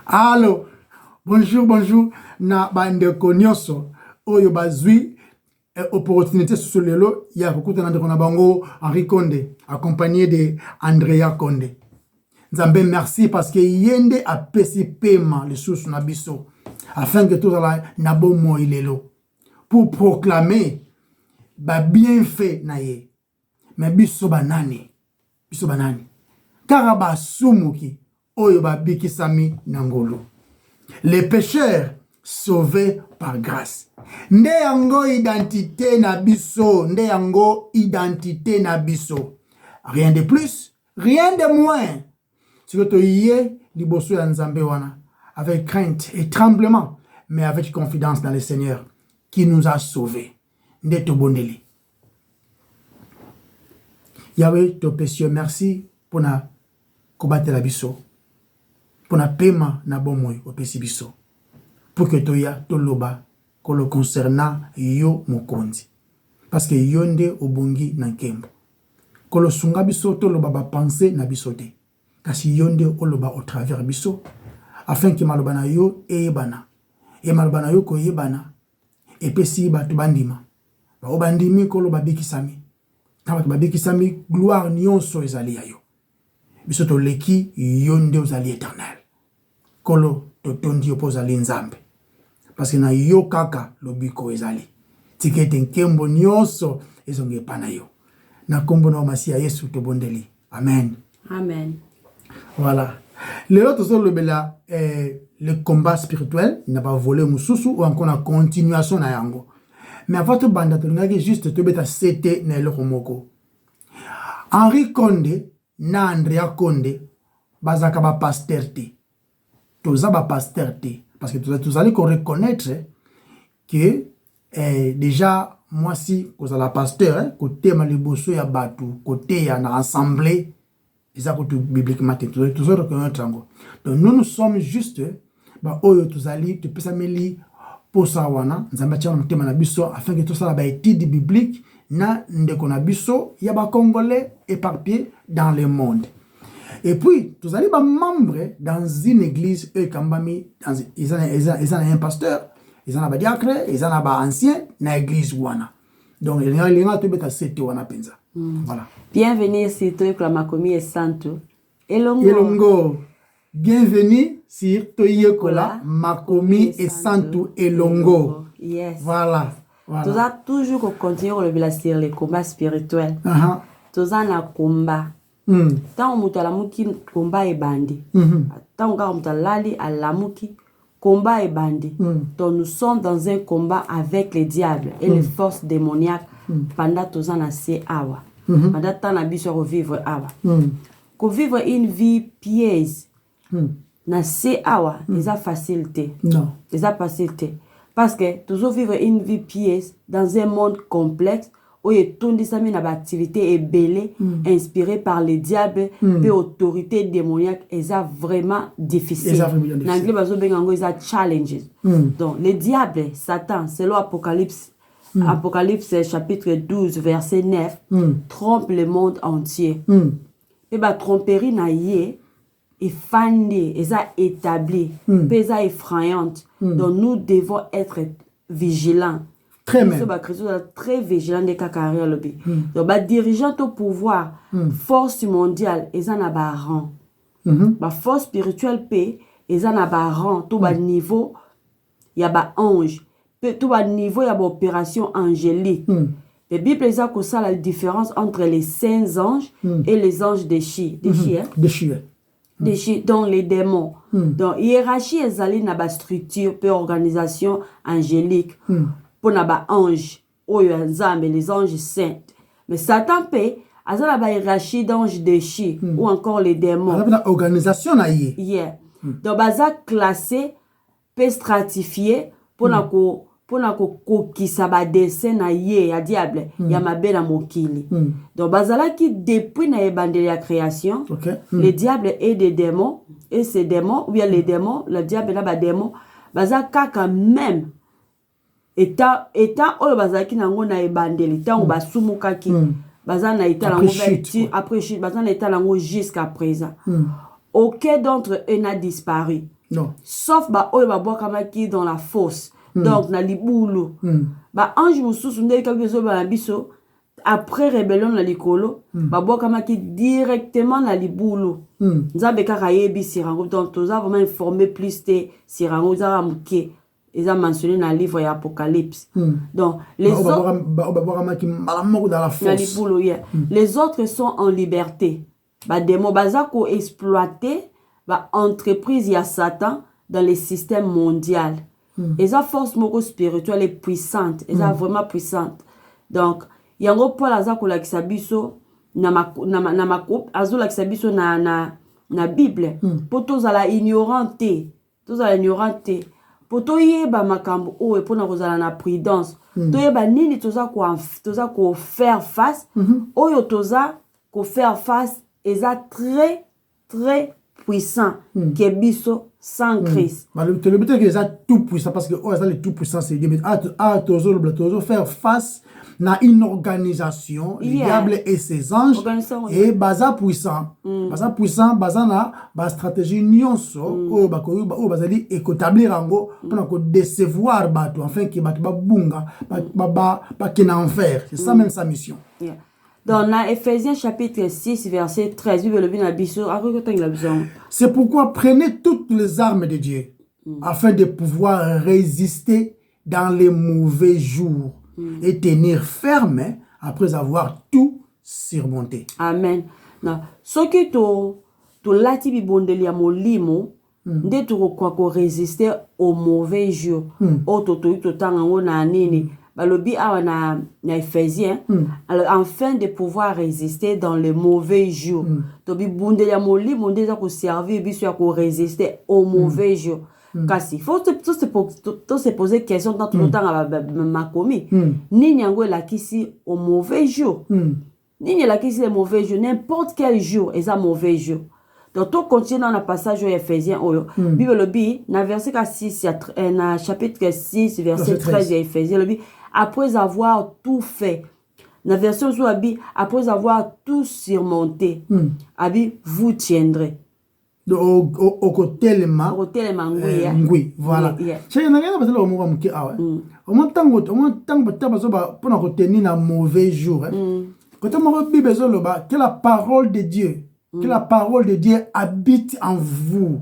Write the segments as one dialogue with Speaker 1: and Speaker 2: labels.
Speaker 1: Allô, bonjour, na bandeko nyonso, oyo bazui opportunité sur lelo, ya kukuta na bango Henri Konde, accompagné de Andrea Konde. Nzambe merci parce que yende a pesi paiement les sous na biso, afin que tout la na bon mo ilelo, pour proclamer ba bienfait na ye. Mais biso banani, karaba sumuki, oyo ba bikisami nangolo. Les pécheurs sauvés par grâce. Nde yango identité na biso, nde yango identité na biso. Rien de plus, rien de moins. Si vous yé liboso ya nzambe wana, avec crainte et tremblement, mais avec confiance dans le Seigneur qui nous a sauvés. Nde to bondeli. Yahweh, to pécieux, merci pour na combattre la biso. Pour na paiement na bomoy au pesi biso. Pour que toya to loba ko le concernant yo mokonzi. Parce que yonde obongi na nkembo. Ko lo sunga biso to loba ba penser na biso te. Kasi yonde o loba au travers biso afin que maloba na yo eyebana. E maloba na yo ko yebana e pesi ba to bandima. Ba obandimi ko loba bikisami. Tabat ba bikisami gloire nyonso ezali ya yo. Biso to leki yonde ozali éternel. Kolo to tondi opozali nzambe. Parce que na yo kaka lobiko ezali. Tikete nkembo nyonso ezonge pana yo. Na kombo na masia Yesu to bondeli. Amen.
Speaker 2: Amen.
Speaker 1: Voilà. Le autre le bela le combat spirituel, il n'a pas volé mususu ou encore la continuation na yango. Mais avant tout banda to ngaki juste to beta cete na eloko moko. Henri Konde na Andrea Konde bazaka ba pasteur te. Toza ba pasteur te parce que tous allez reconnaître que déjà moi si vous la pasteur côté maliboso ya batu côté ya na assemblée ça côté bibliquement tous reconnaître ngo. Donc nous sommes juste ba oyo tous allez te pesa meli pour ça wana nzamba tcha mutema na biso afin que tout ça ba étude biblique na ndeko na biso ya ba congolais éparpillés dans le monde. Et puis, tous allez membres dans une église, ils ont un pasteur, ils ont un diacre, ils ont un ancien, dans l'église wana. Donc, il y a un peu de cette wana penza. Voilà.
Speaker 2: Bienvenue sur Toyekola Makomi et Santo.
Speaker 1: Elongo. Bienvenue sur Toyekola Makomi et Santo Elongo.
Speaker 2: Yes.
Speaker 1: Voilà.
Speaker 2: Tous a toujours continué à lever sur les combats spirituels. Tous a un combat. Tant on la muki combat et bandi. Tant on lali à la muki combat et bandi. Donc nous sommes dans un combat avec les diables et les forces démoniaques pendant tous ans à ces awa. Pendant tant à biso vivre awa. Qu'on vivre une vie piège. Na ces awa, ils a facilité.
Speaker 1: Non.
Speaker 2: Ils a facilité. Parce que toujours vivre une vie piège dans un monde complexe. Où tout une activité est belée, inspirée par les diables, et autorité démoniaque, et ça vraiment difficile. En anglais, ils ont challenges. Donc, les diables, Satan, selon Apocalypse, Apocalypse chapitre 12, verset 9, trompe le monde entier. Et bah, tromperie na yé, et fandé, et ça établi, et ça effrayante. Donc, nous devons être vigilants.
Speaker 1: Très bien.
Speaker 2: Très vigilant des cacarrières lobby. Donc, bah, dirigeant au pouvoir, force mondiale, ils en ont un rang. Bah, force spirituelle paix, ils en ont un rang. Tout bas niveau, il y a un ange. Tout bas niveau, il y a une opération angélique. La Bible a que ça la différence entre les saints anges et les anges déchus. Déchus, donc les démons. Donc, hiérarchie, ils allaient dans la structure, peu organisation angélique. Pour naba ange oyo nzambe les anges saints mais Satan peut azala ba hiérarchie d'anges déchus ou encore les démons
Speaker 1: la organisation na yé
Speaker 2: donc baza classé peut stratifié pour na ko kisa ba dessin na yé ya diable ya mabe na mokili donc bazala qui depuis na ebandeli ya création les diables et des démons et ces démons ou bien les démons le diable na ba démons baza kaka même état oyo bazaki nango na ebandeli tango basumukaki bazana état nango après chute bazana état nango jusqu'à présent aucun d'entre eux n'a disparu
Speaker 1: Non.
Speaker 2: Sauf ba oyo ba bokamaki dans la fosse. Donc na libulu. Ba ange mususu ndeli ka biso ba na biso après rébellion na likolo ba bokamaki directement na libulu. Nzambe kaka yebi sirango, donc toza vraiment informé plus te sirango za muke. Ils ont mentionné dans le livre de l'Apocalypse. Donc, les autres, les autres sont en liberté. Des mots bazako exploiter entreprise y a Satan dans le système mondial. Ils ont force moko spirituelle et puissante. Ils ont vraiment puissante. Donc, il y a un Paul azako la kisabiso na makop azo la kisabiso na Bible. Pour tous à la ignorante, tous à la ignorante. Poto yeba makambo o epona kozala na prudence to yeba nini toza ko faire face oyo toza ko faire face eza très très puissant que biso sans Christ.
Speaker 1: Le but est que ça tout puissant parce que ça le tout puissant c'est Dieu, mais tozo faire face na une organisation, le diable et ses anges, et baza puissant, baza na ba stratégie nyonso o bazali établir ango pour décevoir bato afin que bato ba bunga ba kena enfer. C'est ça même sa mission.
Speaker 2: Dans Ephésiens chapitre 6 verset 13,
Speaker 1: c'est pourquoi prenez toutes les armes de Dieu afin de pouvoir résister dans les mauvais jours et tenir ferme après avoir tout surmonté.
Speaker 2: Amen. Non, ce que tu lati bibondeli ya molimo nde tu ko résister aux mauvais jours. O to tanga ngona nini balobi awa na Ephésiens afin de pouvoir résister dans les mauvais jours. To bibondeli ya molimo nde za ko servir biso ya ko résister aux mauvais jours. Kasi faut se poser question dans tout le temps ma commis nini yango la kisi au mauvais jour nini la kisi les mauvais jours n'importe quel jour est un mauvais jour. Donc tout continue dans le passage de Ephésiens Bible le bi na verset 6 na chapitre 6 verset 13 de Ephésiens le bi après avoir tout fait na version sur abi après avoir tout surmonté abi vous tiendrez
Speaker 1: au côté le ma oui voilà c'est na ngana basala mo muke awa au moins tango bazo ba pona ko tenir na mauvais jour quand on Bible bezo ba que la parole de Dieu habite en vous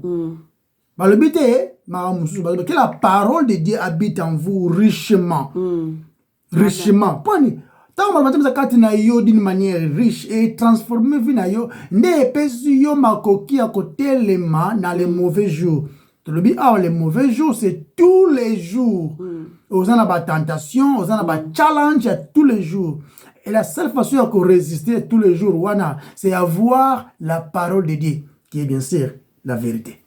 Speaker 1: ba le but est que la parole de Dieu habite en vous richement poni tant matin kati na yo d'une manière riche et transformer vie na yo ne pesi yo makoki à côté les mains dans les mauvais jours. Tu le dis les mauvais jours c'est tous les jours. Aux en a tentation, aux en a challenge tous les jours. Et la seule façon à résister tous les jours wana c'est avoir la parole de Dieu qui est bien sûr la vérité.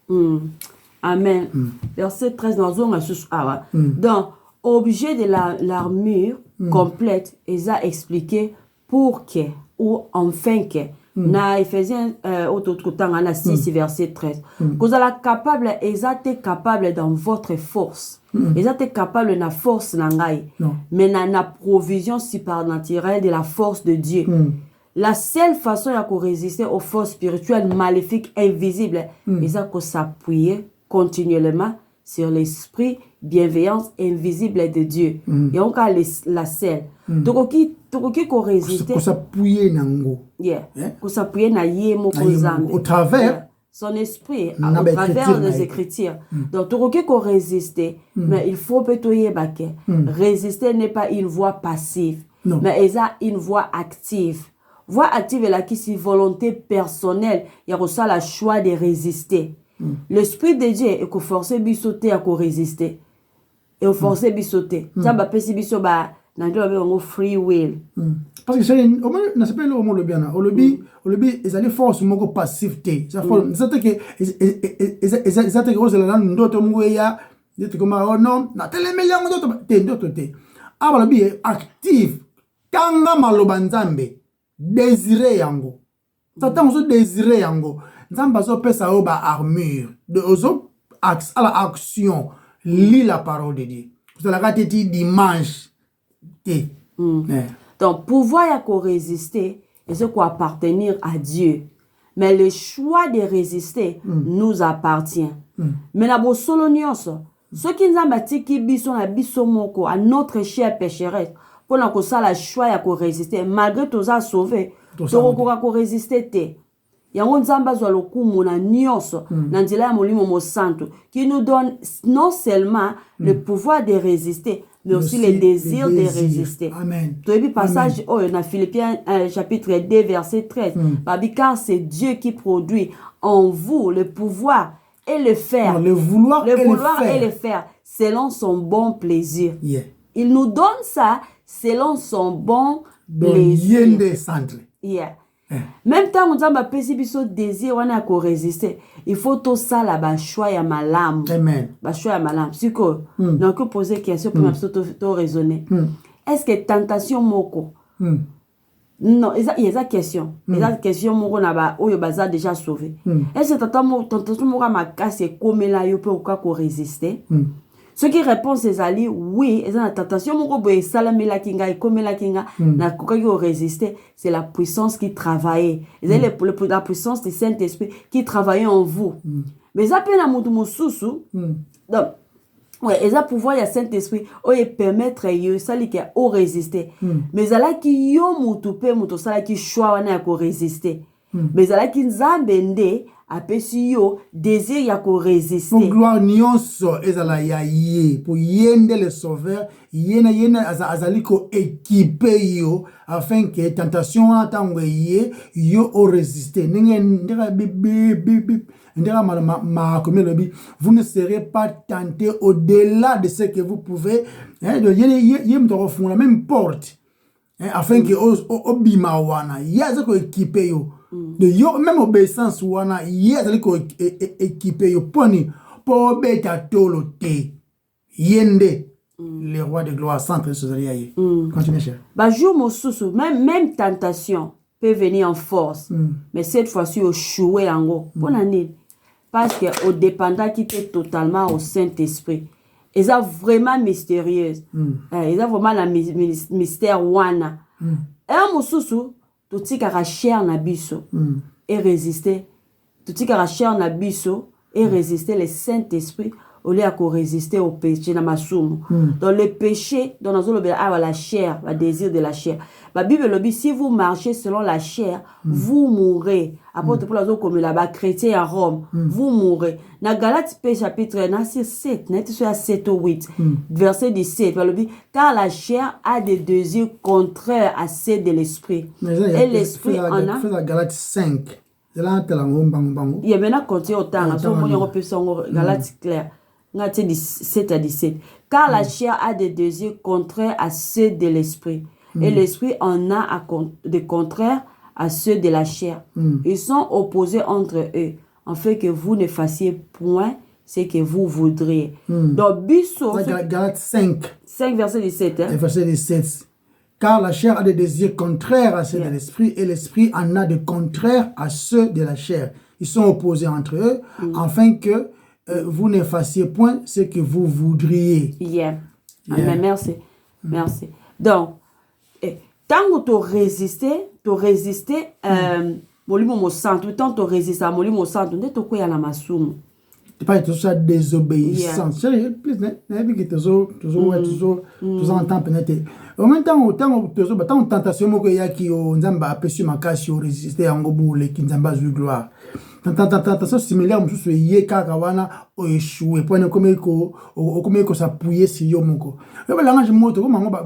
Speaker 2: Amen. Verset 13 dans zone donc objet de l'armure complète, ils ont expliqué pour que, ou enfin que, na Ephésiens, na 6, verset 13, vous êtes capable, ils ont été capables dans votre force, ils ont été capables de la force, mais dans la provision supernaturelle de la force de Dieu. La seule façon de résister aux forces spirituelles maléfiques, invisibles, ils ont s'appuyer continuellement sur l'esprit bienveillance invisible de Dieu. Et on a la selle. Donc qui ko résister
Speaker 1: ko s'appuyer nango.
Speaker 2: Ko s'appuyer na yemo ko zambe.
Speaker 1: Au travers
Speaker 2: son esprit au travers des écritures. Donc qui ko résister mais il faut petoyer baké. Résister n'est pas une voie passive, mais une voie active. Voie active est là qui c'est volonté personnelle, il y a aussi le choix de résister. L'esprit de Dieu est qu'on force bisoter à qu'on résister et on force bisoter ça va passer biso ba na ndio ba free will
Speaker 1: parce que c'est au moins na s'appelle au moins le bien au lobby ils allaient force moko passivité ça faut ça que ils que rose la ndoto mweya dit comme oh non na tele million ndoto te aba lobby active kanga maloba nzambe désirer yango Satan so désirer yango nzamba so pesa o ba armure de ozo à la action lis la parole de Dieu vous allez rater dimanche
Speaker 2: donc pouvoir y résister et ce quoi appartenir à Dieu Mais le choix de résister nous appartient. Mais na bo solo nyonso, ce qui nous a tiki biso na biso moko à notre chère pécheresse, pour na ko sala choix ya ko résister malgré tous a sauvé, to ko résister te. Yango nzamba zwa lokumu na nyonso na nzela ya molimo mo santo qui nous donne non seulement le pouvoir de résister mais aussi le désir de résister.
Speaker 1: Amen.
Speaker 2: Tu as vu passage oh na Philippiens chapitre 2 verset 13. Car c'est Dieu qui produit en vous le pouvoir et le faire.
Speaker 1: Non, le vouloir
Speaker 2: et le faire selon son bon plaisir.
Speaker 1: Yeah.
Speaker 2: Il nous donne ça selon son bon plaisir. Yeah. Même temps on a pesi biso désir on a ko résister. Il faut tout ça là ba choix ya malam.
Speaker 1: Amen.
Speaker 2: Ba choix ya malam. Siko donc poser question pour to raisonner. Est-ce que tentation moko? Non, il y a question. Il y a question moko na ba oyo baza déjà sauvé. Est-ce que tentation moko makasi comme là yo peut ko résister? Ce qui répond c'est ali oui, et la tentation moko boye salamela kinga et comme la kinga na kokaki résister, c'est la puissance qui travaille. C'est la puissance du Saint-Esprit qui travaille en vous. Mais ça peut na mutu mususu. Donc ouais, et ça pouvoir ya Saint-Esprit o y permettre yo sali ke o résister. Mais ala ki yo mutu pe mutu sala ki choix na ko résister. Mais ala ki nzambende apesi yo désir ya ko résister.
Speaker 1: Pour gloire nyonso ezala ya ye pour yende le sauveur yena azali ko équiper yo afin que tentation atangwe ye yo o résister. Ndera vous ne serez pas tenté au-delà de ce que vous pouvez la même porte afin que obima wana yaza ko équiper yo de yo même obéissance wana yaza ko équiper yo poni po beta tolo te yende le roi de gloire centre Sosalia. Continue cher.
Speaker 2: Ba jour mosusu même tentation peut venir en force mais cette fois-ci au chouer ango bonne année parce que au dépendant qui était totalement au Saint-Esprit. Et ça vraiment mystérieuse. Et ça vraiment la mystère wana. Et un mosusu tout tika chair na biso et résister. Tout tika chair na biso et résister le Saint-Esprit au lieu de résister au péché na masumu. Dans le péché dans la chair, le désir de la chair. La Bible le dit si vous marchez selon la chair, vous mourrez. Apôtre Paul a comme là-bas chrétien à Rome, vous mourrez. Dans Galates chapitre 7, 7 ou 8, verset 17, le dit car la chair a des désirs contraires à ceux de l'esprit. Et l'esprit en a.
Speaker 1: Fait Galates 5. Il y
Speaker 2: a maintenant continué au temps, Galates clair. 7 à 17. Car la chair a des désirs contraires à ceux de l'esprit. Et l'esprit en a des contraires à ceux de la chair. Ils sont opposés entre eux, en fait que vous ne fassiez point ce que vous voudriez. Donc, Bisso,
Speaker 1: Galates 5,
Speaker 2: verset 17.
Speaker 1: Verset 17. Car la chair a des désirs contraires à ceux de l'esprit, et l'esprit en a des contraires à ceux de la chair. Ils sont opposés entre eux, afin que vous ne fassiez point ce que vous voudriez.
Speaker 2: Amen. Merci. Merci. Donc, tant que tu résistes, molimo mo santo, tant que tu résistes à molimo santo, ne te quoi ya la masumu.
Speaker 1: Tu pas tout ça désobéissance. Toujours entend pénétrer. En même temps, tant tentation moko ya ki o nzamba apesu makasi o résister yango bule ki nzamba zu gloire. Tentation similaire mususu ye kaka wana o échouer point comme ko s'appuyer sur yo moko. Le langage moto ko mango ba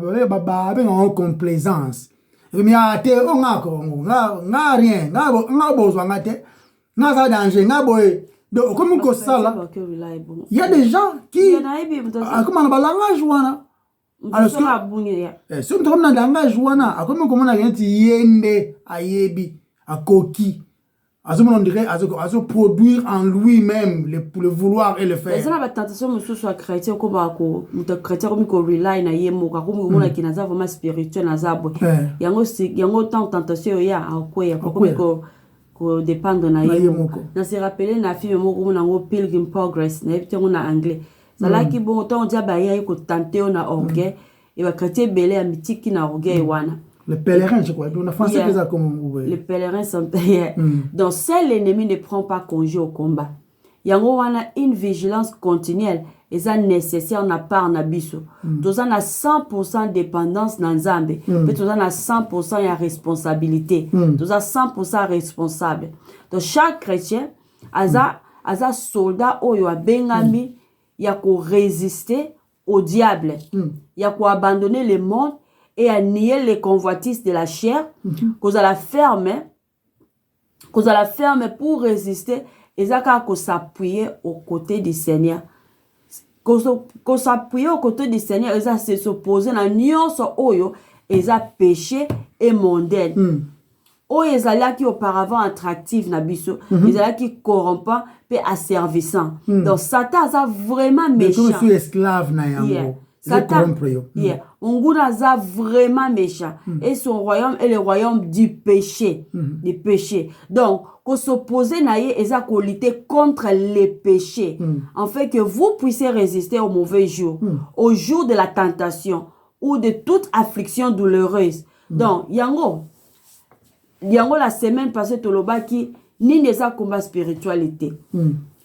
Speaker 1: en complaisance. Mais ate o ngako nga rien nga bozwa ngate nga sa danger nga boy. Donc comme ko ça là il y a des gens qui comment on langage wana alors que si on tombe dans langage wana comme comment on a yende ayebi akoki on dirait à produire en lui-même pour le vouloir et le faire.
Speaker 2: C'est la tentation monsieur soit chrétien comme chrétien comme ko rely na yemo ka comme on a qui na za vraiment spirituel na za bo yango tant tentation ya akoya comme ko dépendre na yemo na se rappeler na film moko na ngo Pilgrim Progress na epite ngo na anglais ça là qui bon temps dia ba ya ko tenter na orgueil et ba chrétien belé a mythique na orgueil wana
Speaker 1: Le pèlerin, je crois. En français,
Speaker 2: Yeah.
Speaker 1: ça comme...
Speaker 2: Les pèlerins sont payés. Donc, seul l'ennemi ne prend pas congé au combat. Yango wana une vigilance continuelle et ça nécessaire na part na biso. Tous en a 100% dépendance dans Nzambe. Mais tous en a 100% ya responsabilité. Tous a 100% responsable. Donc chaque chrétien aza soldat oyo abengami ya ko résister au diable. Ya ko abandonner le monde et à nier les convoitises de la chair. Cause à la ferme pour résister. Et ça, qu'on s'appuyer aux côtés du Seigneur. Qu'on s'appuyer aux côtés du Seigneur, et ça, c'est s'opposer à nuance oyo, et ça, péché et mondaine. Oyo, ils allaient qui auparavant attractif, nabiso, ils allaient qui corrompant, et asservissant. Donc, Satan, ça vraiment méchant.
Speaker 1: Mais comme je suis esclave,
Speaker 2: Yeah. Satan, yeah. Onguna za vraiment méchant. Et son royaume est le royaume du péché. Du péché. Donc, qu'on s'oppose naïe et ça qu'on lutter contre les péchés. En fait que vous puissiez résister au mauvais jour, au jour de la tentation ou de toute affliction douloureuse. Donc, yango la semaine passée, toloba qui ni ne sa combat spiritualité.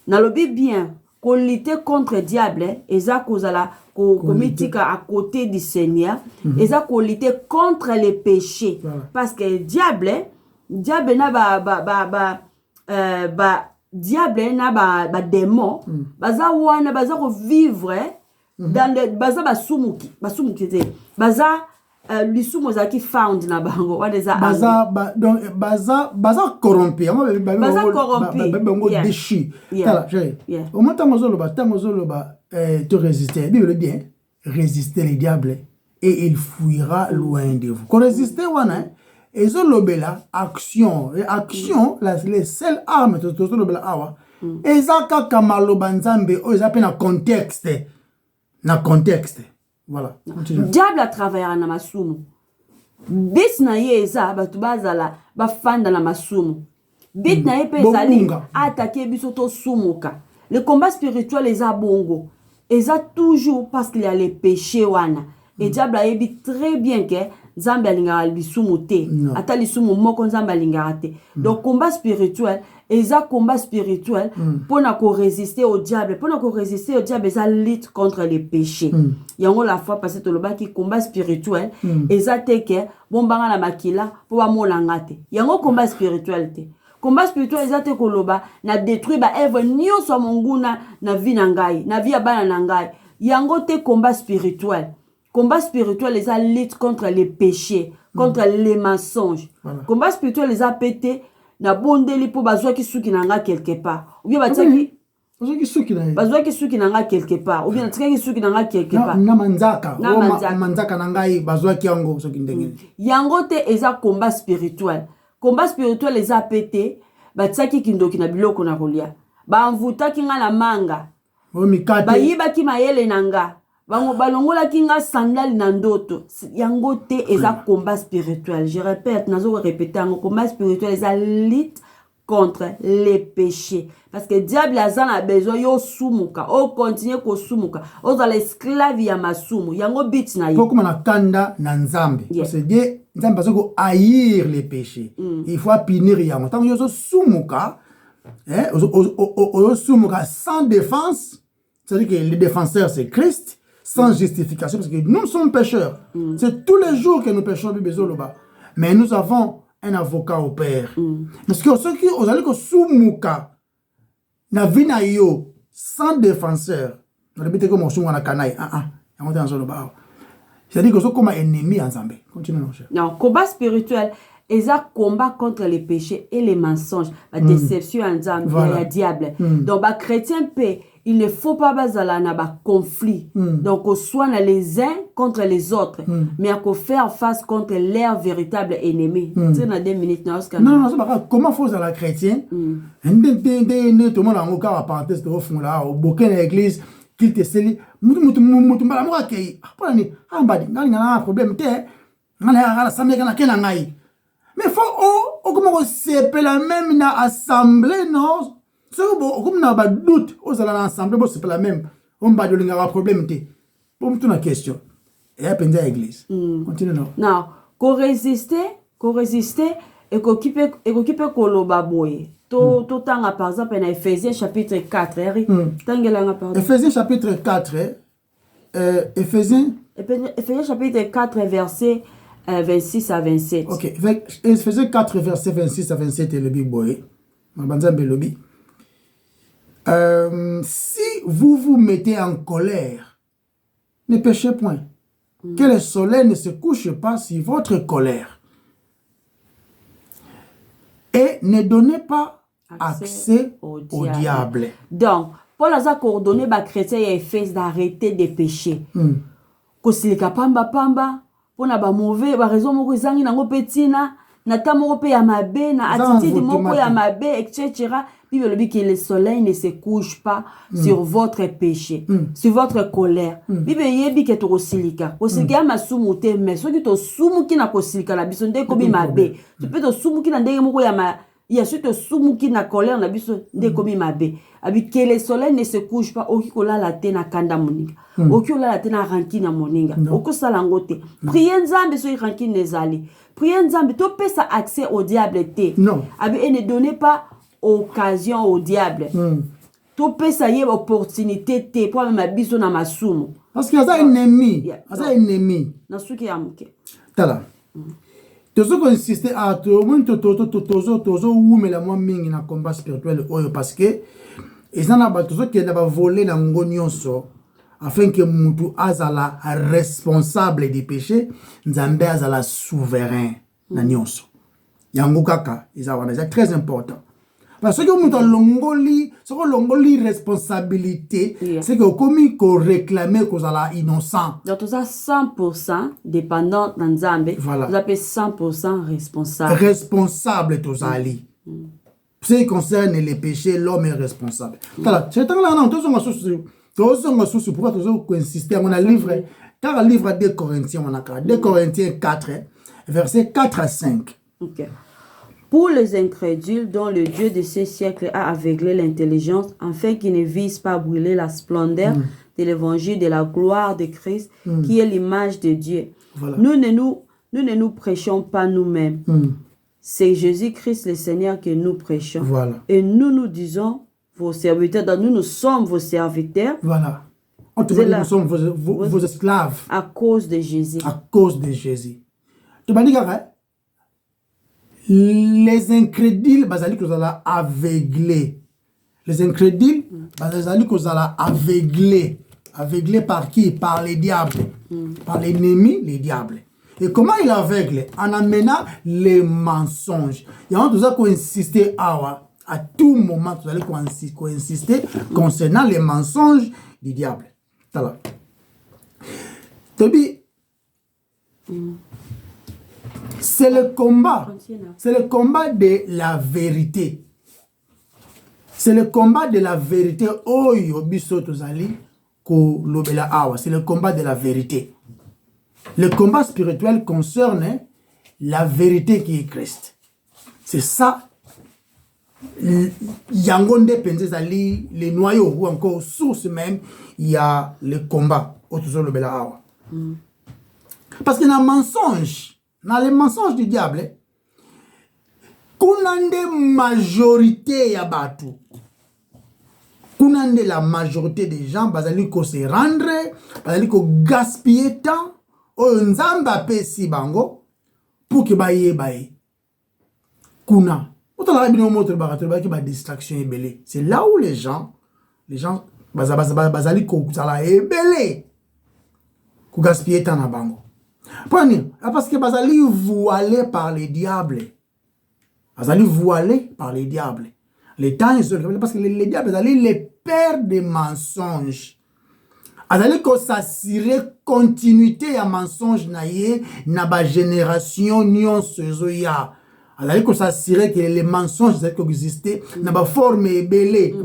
Speaker 2: Nalobi bien qu'on lutter contre le diable et ça qu'on la comitika à côté du Seigneur et ça qu'on lutter contre les péchés parce que le diable na diable na ba démon baza wana baza ko vivre dans le baza basumuki te baza lisumu za ki found na bango wadeza
Speaker 1: baza corrompu bango déchu tala au moment tango zoloba te résister Bible bien résister le diable et il fuira loin de vous. Qu'on résister wana ezolobela action les seules armes tozolobela awa eza kaka maloba nzambe oyo eza pe na contexte voilà.
Speaker 2: Diable a travaillé na masumu bis na ye eza batu bazala bafanda na masumu bit na ye pe ezali attaquer biso to sumuka. Le combat spirituel eza bongo eza toujours parce qu'il y a les péchés wana et diable a yebi très bien que Nzambe alingara lisumu te ata lisumu moko Nzambe alingara te. Donc combat spirituel eza combat spirituel pour na ko résister au diable eza lutte contre les péchés. Yango la fois passée toloba ki combat spirituel eza te ke bombanga na makila po ba molanga te. Yango combat spirituel te. Combat spirituel eza te koloba na détruire ba œuvre nyonso monguna na vie na ngai na vie ya bana na ngai. Yango te combat spirituel. Combat spirituel, les a lutte contre les péchés, contre les mensonges. Voilà. Combat spirituel, les a pété, na bondeli pour bazwa ki suki nanga quelque part. Ou bien bazaki bazwa ki suki nanga quelque part. Ou bien tika ki suki nanga quelque part.
Speaker 1: Na manzaka. Manzaka nangai bazwa ki yango soki ndenge.
Speaker 2: Yango te eza combat spirituel. Combat spirituel les a pété, batsaki kindoki na biloko na kolia. Ba mvuta kinga na manga.
Speaker 1: O mikate.
Speaker 2: Ba yiba ki mayele nanga. Bango balongola kinga sandal na ndoto yango te eza combat spirituel. Je répète, nazo répéter un combat spirituel eza lutte contre les péchés parce que diable a besoin yo sumuka o continuer ko sumuka o za l'esclave ya masumu yango bit na yi
Speaker 1: poko na kanda na nzambe parce que nzambe bazoko haïr les péchés il faut punir yango tant yo sumuka o sumuka sans défense, c'est-à-dire que le défenseur c'est Christ. Sans justification, parce que nous sommes pécheurs. C'est tous les jours que nous péchons, mais nous avons un avocat au Père. Parce que ceux qui ont dit que Soumouka n'a vu sans défenseur, on a dit que mon Soumouka n'a canaille. C'est-à-dire que c'est comme un ennemi ensemble. Continuons.
Speaker 2: Non, combat spirituel. Et ça combat contre les péchés et les mensonges, la déception ensemble, le diable. Donc, les chrétiens paient. Il ne faut pas bazala na ba conflit. Donc, on soit les uns contre les autres, mais on faire face contre leur véritable ennemi. C'est dans 2 minutes.
Speaker 1: Non, c'est pas comment faut ça la chrétien. Tout le monde a encore à parenthèse au fond là, au bouquin de l'église, qu'il te scelle. Mutumbala mo akei. Après ni, ambadi, ngali na problème te. Ngala ala samye kana kena ngai. Mais faut comment on s'appelle même na assemblée non? Comme on a pas doute, on s'en ensemble, c'est pas la même. On va donner un problème. Pour me tourner la question. Et à peine à l'église. Continue non.
Speaker 2: Non, résister et qu'occuper koloba boye. Tanga par exemple dans Ephésiens chapitre 4.
Speaker 1: Ephésiens chapitre 4. Ephésiens
Speaker 2: chapitre 4 verset 26 à 27.
Speaker 1: Ok. Ephésiens 4 verset 26 à 27 et le big boy. Si vous vous mettez en colère, ne péchez point. Que le soleil ne se couche pas sur votre colère. Et ne donnez pas accès au diable.
Speaker 2: Donc, Paul a coordonné les chrétiens et Éphèse d'arrêter de pécher. Kosilika pamba pamba, pona ba mauvais, ba raison moko ezangi nango petina, na ta moko pe ya mabe, na attitude moko ya mabe, etc. Bible le dit que le soleil ne se couche pas sur votre péché, sur votre colère. Bible yebi ke to kosilika. Kosilika masumu te, mais soki to sumu ki na kosilika na biso nde ko bi mabe. Tu peux to sumu ki na ndenge moko ya ma il y a surtout sumu ki na colère na biso nde ko bi mabe. Abi que le soleil ne se couche pas, oki kola la te na kanda moninga. Oki kola la te na rankine moninga. Oko sala ngote. Priez nzambe so rankine nezali. Priez nzambe to pesa accès au diable te.
Speaker 1: Non.
Speaker 2: Abi et ne donnez pas occasion au diable. To pesa ye opportunité te pour même biso na masumu.
Speaker 1: Parce qu'il y a un ennemi. Un ennemi.
Speaker 2: Na suki ya muke.
Speaker 1: Tala. Tozo ko insister à to tozo umela mwa mingi na combat spirituel oyo parce que ezana ba tozo ke na ba voler na ngonyonso afin que mutu azala responsable des péchés, nzambe azala souverain na nyonso. Yango kaka ezana c'est très important. Parce que mutu longoli responsabilité, c'est que comme ko réclamer que azala innocent.
Speaker 2: Donc tout ça 100% dépendant dans nzambe.
Speaker 1: Voilà.
Speaker 2: Vous appelez 100% responsable.
Speaker 1: Responsable tozali. Ce qui concerne les péchés, l'homme est responsable. Voilà, c'est un là non, tous on sous pourquoi tous on insister on a livré car le livre de Corinthiens on a 2 Corinthiens 4 versets 4 à 5.
Speaker 2: OK. Pour les incrédules dont le Dieu de ce siècle a aveuglé l'intelligence afin qu'ils ne visent pas brûler la splendeur de l'évangile de la gloire de Christ qui est l'image de Dieu. Voilà. Nous ne nous prêchons pas nous-mêmes. C'est Jésus-Christ le Seigneur que nous prêchons.
Speaker 1: Voilà.
Speaker 2: Et nous disons vos serviteurs, donc nous sommes vos serviteurs.
Speaker 1: Voilà. On te dit nous sommes vos esclaves.
Speaker 2: À cause de Jésus.
Speaker 1: À cause de Jésus. Tu m'as dit les incrédules, bazali que vous allez aveugler. Les incrédules, bazali que vous allez aveugler. Aveugler par qui? Par les diables. Par l'ennemi, les diables. Et comment il aveugle? En amenant les mensonges. Il y a tout ça qu'on insistait à tout moment, vous allez insister concernant les mensonges du diable. Voilà. Tobi, c'est le combat de la vérité. C'est le combat de la vérité. C'est le combat de la vérité. Le combat spirituel concerne la vérité qui est Christ. C'est ça. Yangonde Penzezali, les noyaux ou encore source même, il y a le combat. Parce que dans le mensonge, dans les mensonges du diable, kunande majorité ya batu. Kunande la majorité des gens, bazali ko se rendre, bazali ko gaspiller temps, o nzamba pesi bango, pour que baye. Kuna. C'est là où les gens, bazali ko sala ebele, ko gaspiller temps na bango. Parce que bazali voilé par les diables. Bazali voilé par les diables. Les temps, parce que les diables, bazali les pères des mensonges. Bazali ko s'assurer continuité à mensonge na ba génération nyonso ya. Alors qu'on s'assurer que les mensonges qui existent n'a pas forme ébélée,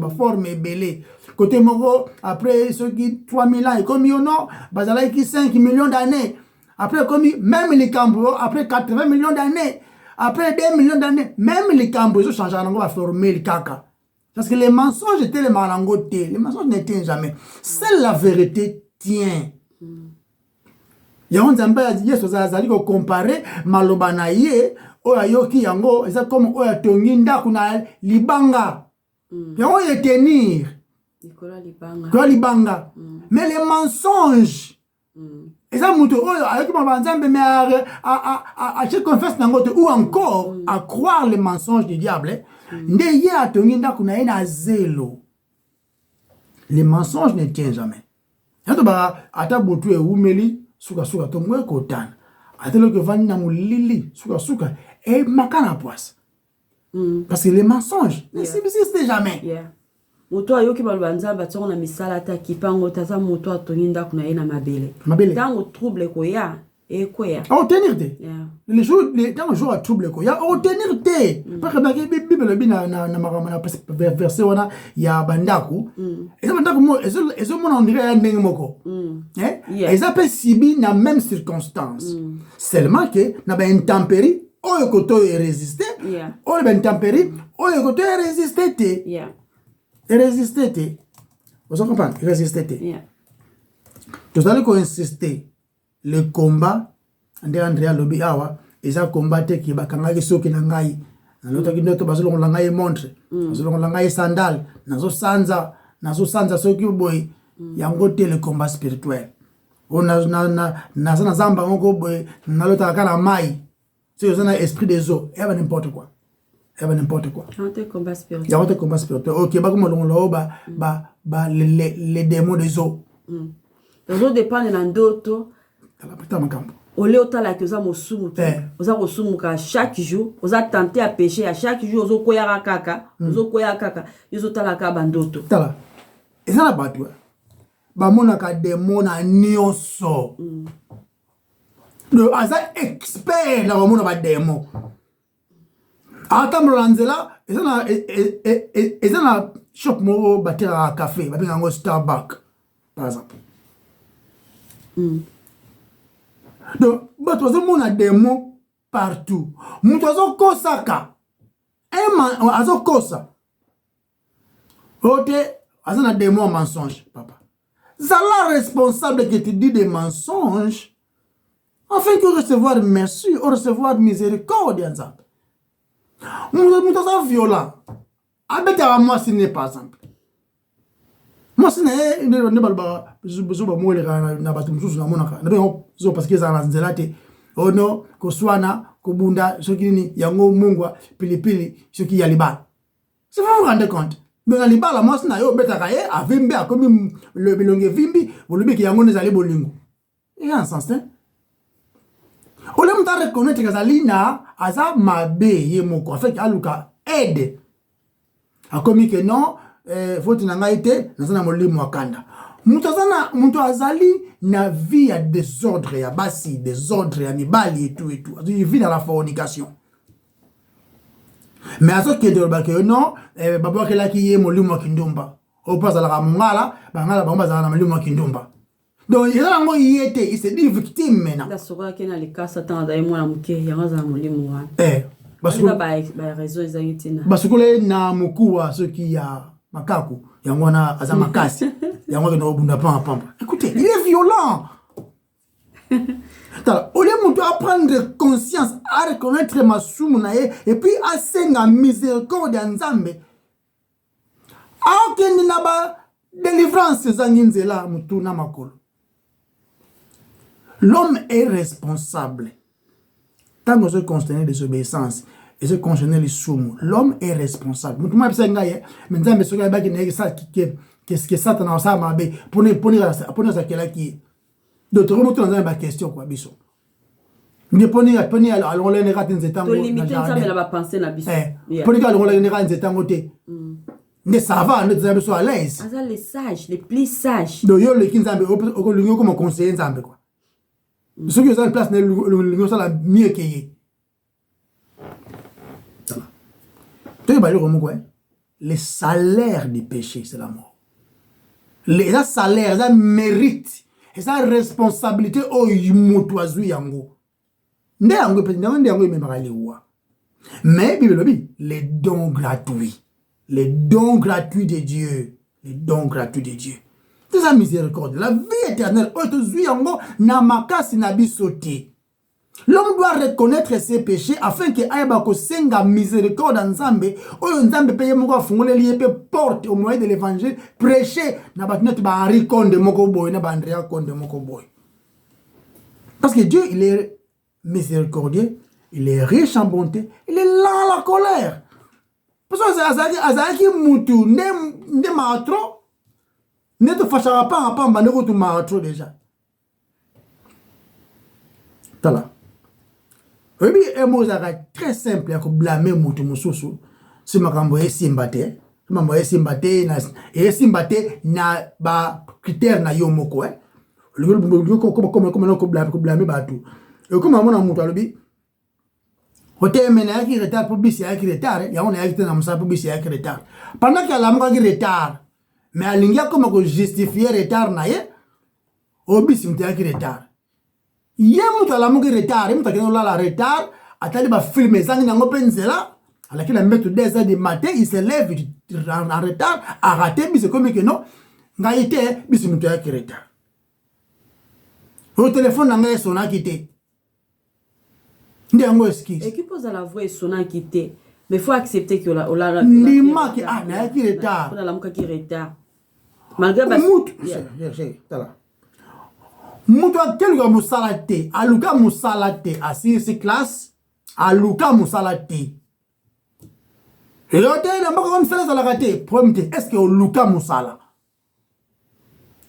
Speaker 1: côté Mogo, après ceux qui 3000 ans, et comme il y en a, bazala qui 5 millions d'années, après comme même les Cambos, après 80 millions d'années, après 2 millions d'années, même les Cambos, ils ont changé, on va former le caca. Parce que les mensonges étaient les malangotés, les mensonges n'étaient jamais. Seule la vérité tient. yango nzambe yesu azali ko comparer maloba na ye oyo ayoki yango eza comme oyo atongi ndako na libanga yango ye tenir kola libanga mais les mensonges eza mutu oyo ayoki maloba nzambe mais ache confesse nango te ou encore à croire les mensonges du diable nde ye atongi ndako na ye na zelo. Les mensonges ne tiennent jamais. Yanto ba ata botu e umeli suka to mwe kotana. Atelo ke vani na mulili suka e makana poisse. Parce que les mensonges ne subsistent jamais.
Speaker 2: Moto ayoki baloba nzambe atsonga na misala ta kipango taza moto atoninda kuna ye na mabele. Tango trouble ko ya e ko ya.
Speaker 1: Au tenir te. Les jours dans le jour à trouble ko ya au tenir te. Parce que la Bible bina na makamana verset wana ya bandaku. Et bandaku mo ezo mona on dirait ya ndenge moko. Et ça peut sibi na même circonstance. Seulement que na ba intempérie oyo koto e résister. Oyo ba intempérie oyo koto e résister te. Et résister te. Vous comprenez? Résister te. Vous allez insister. Le combat, Andrea Lobi Awa, et ça combattre qui bakanga soki na ngai. Na l'autre qui note bazolo la ngai montre, bazolo la ngai sandal, nazo sanza soki boy, yango te le combat spirituel. On na zamba ngoko boy, na l'autre kana mai. C'est un esprit des eaux, et n'importe quoi. N'importe quoi.
Speaker 2: Combat spirituel.
Speaker 1: Il y a un combat spirituel. OK, ba comme on les démons des eaux.
Speaker 2: Les eaux dépendent d'un d'autres. Ole otala ke oza mosumu te oza kosumuka chaque jour oza tenté à pécher à chaque jour ozo koya kaka yozo tala ka bandoto
Speaker 1: tala eza na bato bamona ka demona nyonso le aza expert na bamona ba demo atambola nzela eza na shop mo batera café babenga ngo Starbucks par exemple. Donc, on a des mots partout. Nous avons kosaka. Azo kosa. Ote, azana des mots mensonges, papa. C'est la responsable qui te dit des mensonges afin que recevoir merci ou recevoir miséricorde. Nous avons violent. Abete à moi, ce n'est pas simple. Moi, ce n'est pas besoin de moi, na batumsusu na monaka. Na bien, parce que ça na nzelate. Oh non, ko swana, ko bunda, ce qui ni yango mungwa, pilipili, ce qui yaliba. C'est vous vous rendez compte. Mais na libala moi na yo beta kaye avimbe akomi le bilonge vimbi, bolubi ki yango nezali bolingo. Et en sens hein. Ole mta reconnaître que zalina aza mabe ye moko. En fait, aluka aide. Akomi que non, faut na ngaite, na molimo akanda. Mutu azali na vie ya désordre ya basi, désordre ya mibali et tout. Il vit dans la fornication. Mais à ce qui est de l'obake, non, baba kela ki ye molimo kindumba. Au pas à la mungala, bangala bamba za na molimo kindumba. Donc il a été, il s'est dit victime maintenant.
Speaker 2: La sora qui na le cas Satan da moi na muke yanga za molimo wa.
Speaker 1: Parce que
Speaker 2: ba raison ezangitina.
Speaker 1: Parce que na mukuwa ce qui ya makaku yango na azamakasi yango na obunda pamba. Écoutez, il est violent. Au lieu de prendre conscience à reconnaître ma soumnae et puis à senga miséricorde nzambe. Aucun naba délivrance zanginzela mutuna makolo. L'homme est responsable. Tant que je constate désobéissance et je constate les soumou, l'homme est responsable. Mutuma psenga ye, nzambe soka ba ki ça qu'est-ce que Satan a ça mabe pour ça kela ki. D'autres remonter dans une question quoi biso. Ne poni alors les nera nzetango.
Speaker 2: To limiter ça mais la penser na biso.
Speaker 1: Poni alors les nera nzetango te. Ne ça va, ne nzambe so à l'aise.
Speaker 2: Asa les sages, les plus sages.
Speaker 1: Do yo le kinzambe o lingo comme conseiller nzambe quoi. Ceux qui sont en place ne lingo ça la mieux que yé. Tu vas le remonter quoi. Le salaire du péché c'est la mort. Les salaires, ça mérite. Et sa responsabilité au yimotoazu yango. Nde yango pe nde yango membrali wa. Mais Bible dit les dons gratuits. Les dons gratuits de Dieu. Les dons gratuits de Dieu. C'est sa miséricorde. La vie éternelle, l'homme doit reconnaître ses péchés afin que aïba ko senga miséricorde nzambe oyo nzambe paye moko afungole lié porte au moyen de l'évangile prêcher na batnet ba Henri Konde moko boy na ba Andrea Konde moko boy. Parce que Dieu il est miséricordieux, il est riche en bonté, il est lent à la colère. Parce que azaki mutu ne maatro ne te fâchera pas en bande ko tu maatro déjà. Tala. Oui, un mot très simple à blâmer mutu mususu. C'est ma camboye simbate. Ma moye simbate na ba critère na yo moko eh. Comme blâmer batu. Et comme mon amour alobi. Hotel mena qui retard pour bisi qui retard, ya on a été na musa pour bisi qui retard. Pendant que la moko qui retard. Mais alingia comme ko justifier retard na ye. Obisi mtia qui retard. Yemu talamuki retard, yemu takeno la retard, atali ba filmer zangi nango penzela, alaki la mettre 2h du matin, il se lève en retard, a raté, mais c'est comme que non, nga ite, mais c'est mutuelle qui retard. Au téléphone nanga sona quitté. Ndiango excuse.
Speaker 2: Et qui pose à la voix sona quitté, mais faut accepter que la
Speaker 1: Ndima ki na qui retard.
Speaker 2: Pour la muka qui retard. Malgré
Speaker 1: tala. Mutu akeluka musalate, aluka musalate, asisi classe, aluka musalate. Et l'autre, il n'a pas comme ça, est-ce que aluka musala?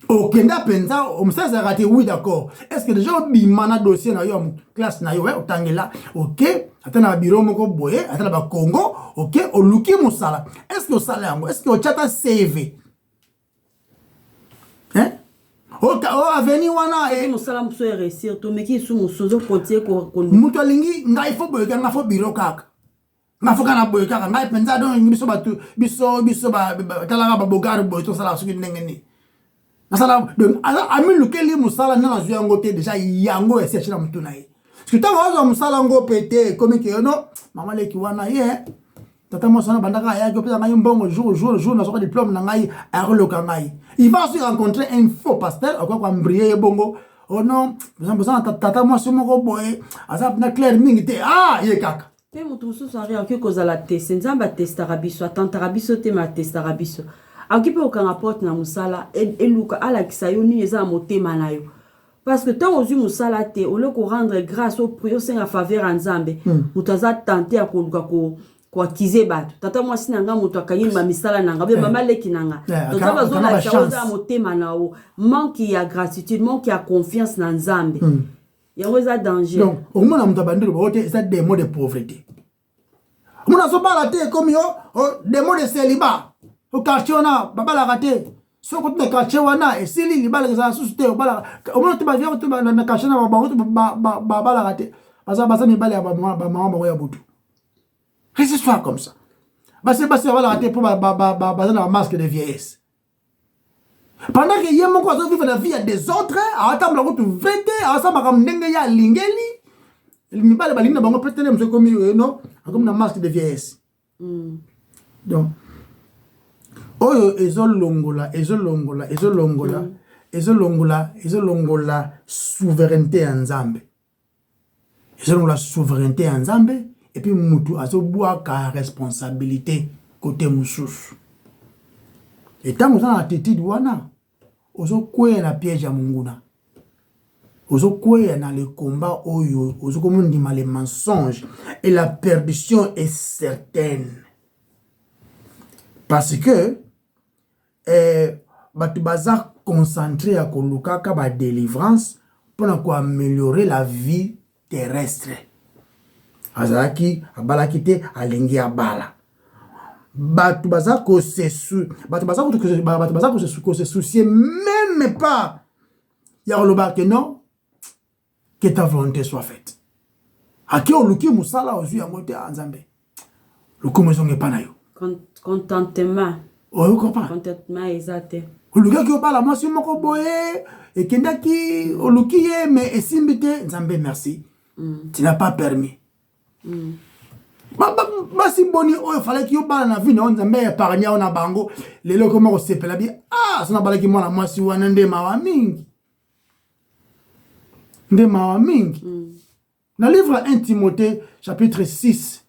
Speaker 1: Ok, n'a pensa, on s'est raté, oui, d'accord. Est-ce que déjà, bimana dossier na yo, classe na yo, otangela, ok, atana bureau moko boye, atana ba Congo, ok, aluki musala. Est-ce que au salaire, est-ce que au chata CV? Hein? Oh, aveni wana
Speaker 2: e musala muso e réussir to meki su musozo kontie ko
Speaker 1: muto lingi ngai fo boyeka nga fo biro kaka nga fo kana boyeka ngai penza don biso batu biso ba talanga ba bogar boy to sala suki ndenge ni nasala donc ami lukeli musala na zu yango te déjà yango ese china mutu na ye parce que tant wazo musala ngo pété comme que no mama leki wana ye tata mo sona bandaka ya ko pesa ngai mbongo jour na soka diplôme na ngai arloka ngai il va se rencontrer un faux pasteur quoi embrier bongo oh non besoin tata mo somo ko boy asa na clair mingi te ye kaka
Speaker 2: pe mutu so sari a ko za la test nzamba testara biso atantara biso te ma testara biso a ki pe okanga porte na musala eluka ala kisayo ni eza motema na yo parce que tant ozu musala te au lieu ko rendre grâce au prière c'est en faveur nzambe mutaza tenter ko luka ko kize bato tata mwasi nanga moto akanyi ba misala nanga be mama leki nanga donc ça bazo la chaoza motema na o manque ya gratitude manque ya confiance na nzambe yango za danger
Speaker 1: donc au moins na moto bandelo ba ote ça des mots de pauvreté mona so bala te comme yo des mots de célibat au quartier na babala raté so ko te quartier wana et sili libala za susute o bala au moins te ba vient te ba na quartier na ba babala raté basa mi bala ba mama ba ya butu. Reste soit comme ça. Parce que on va l'arrêter pour un masque de vieillesse. Pendant que y a mon quoi vivre la vie des autres, à attendre la route vete, à ça comme n'engue ya lingeli. Il me parle balinga bango peut-être monsieur comme non, comme un masque de vieillesse. Donc oyo ezolongola souveraineté en Nzambe. Ezolongola souveraineté en Nzambe. Et puis mutu azoboa ka responsabilité côté mususu. Et tant que ça na attitude wana ozo kwea na piège ya munguna. Ozo kwea na le combat oyo ozo komundima les mensonges et la perdition est certaine. Parce que batu baza concentré à koluka ka ba délivrance pour améliorer la vie terrestre. Azaki abalaki te alingi abala batu baza ko se soucier même pas ya oloba que non que ta volonté soit faite aki oluki musala ozu yango te Nzambe lukumu zonge pa na yo
Speaker 2: contentement contentement exact
Speaker 1: oluki ki obala mwasi moko boye ekendaki oluki ye mais esimbi te Nzambe merci tu n'as pas permis. basi boni oyo fallait ki yo bana na vie na nzambe épargner na bango lelo comment on sepela bi sona balaki mwana mwasi wana nde mawa mingi dans le livre 1 Timothée chapitre 6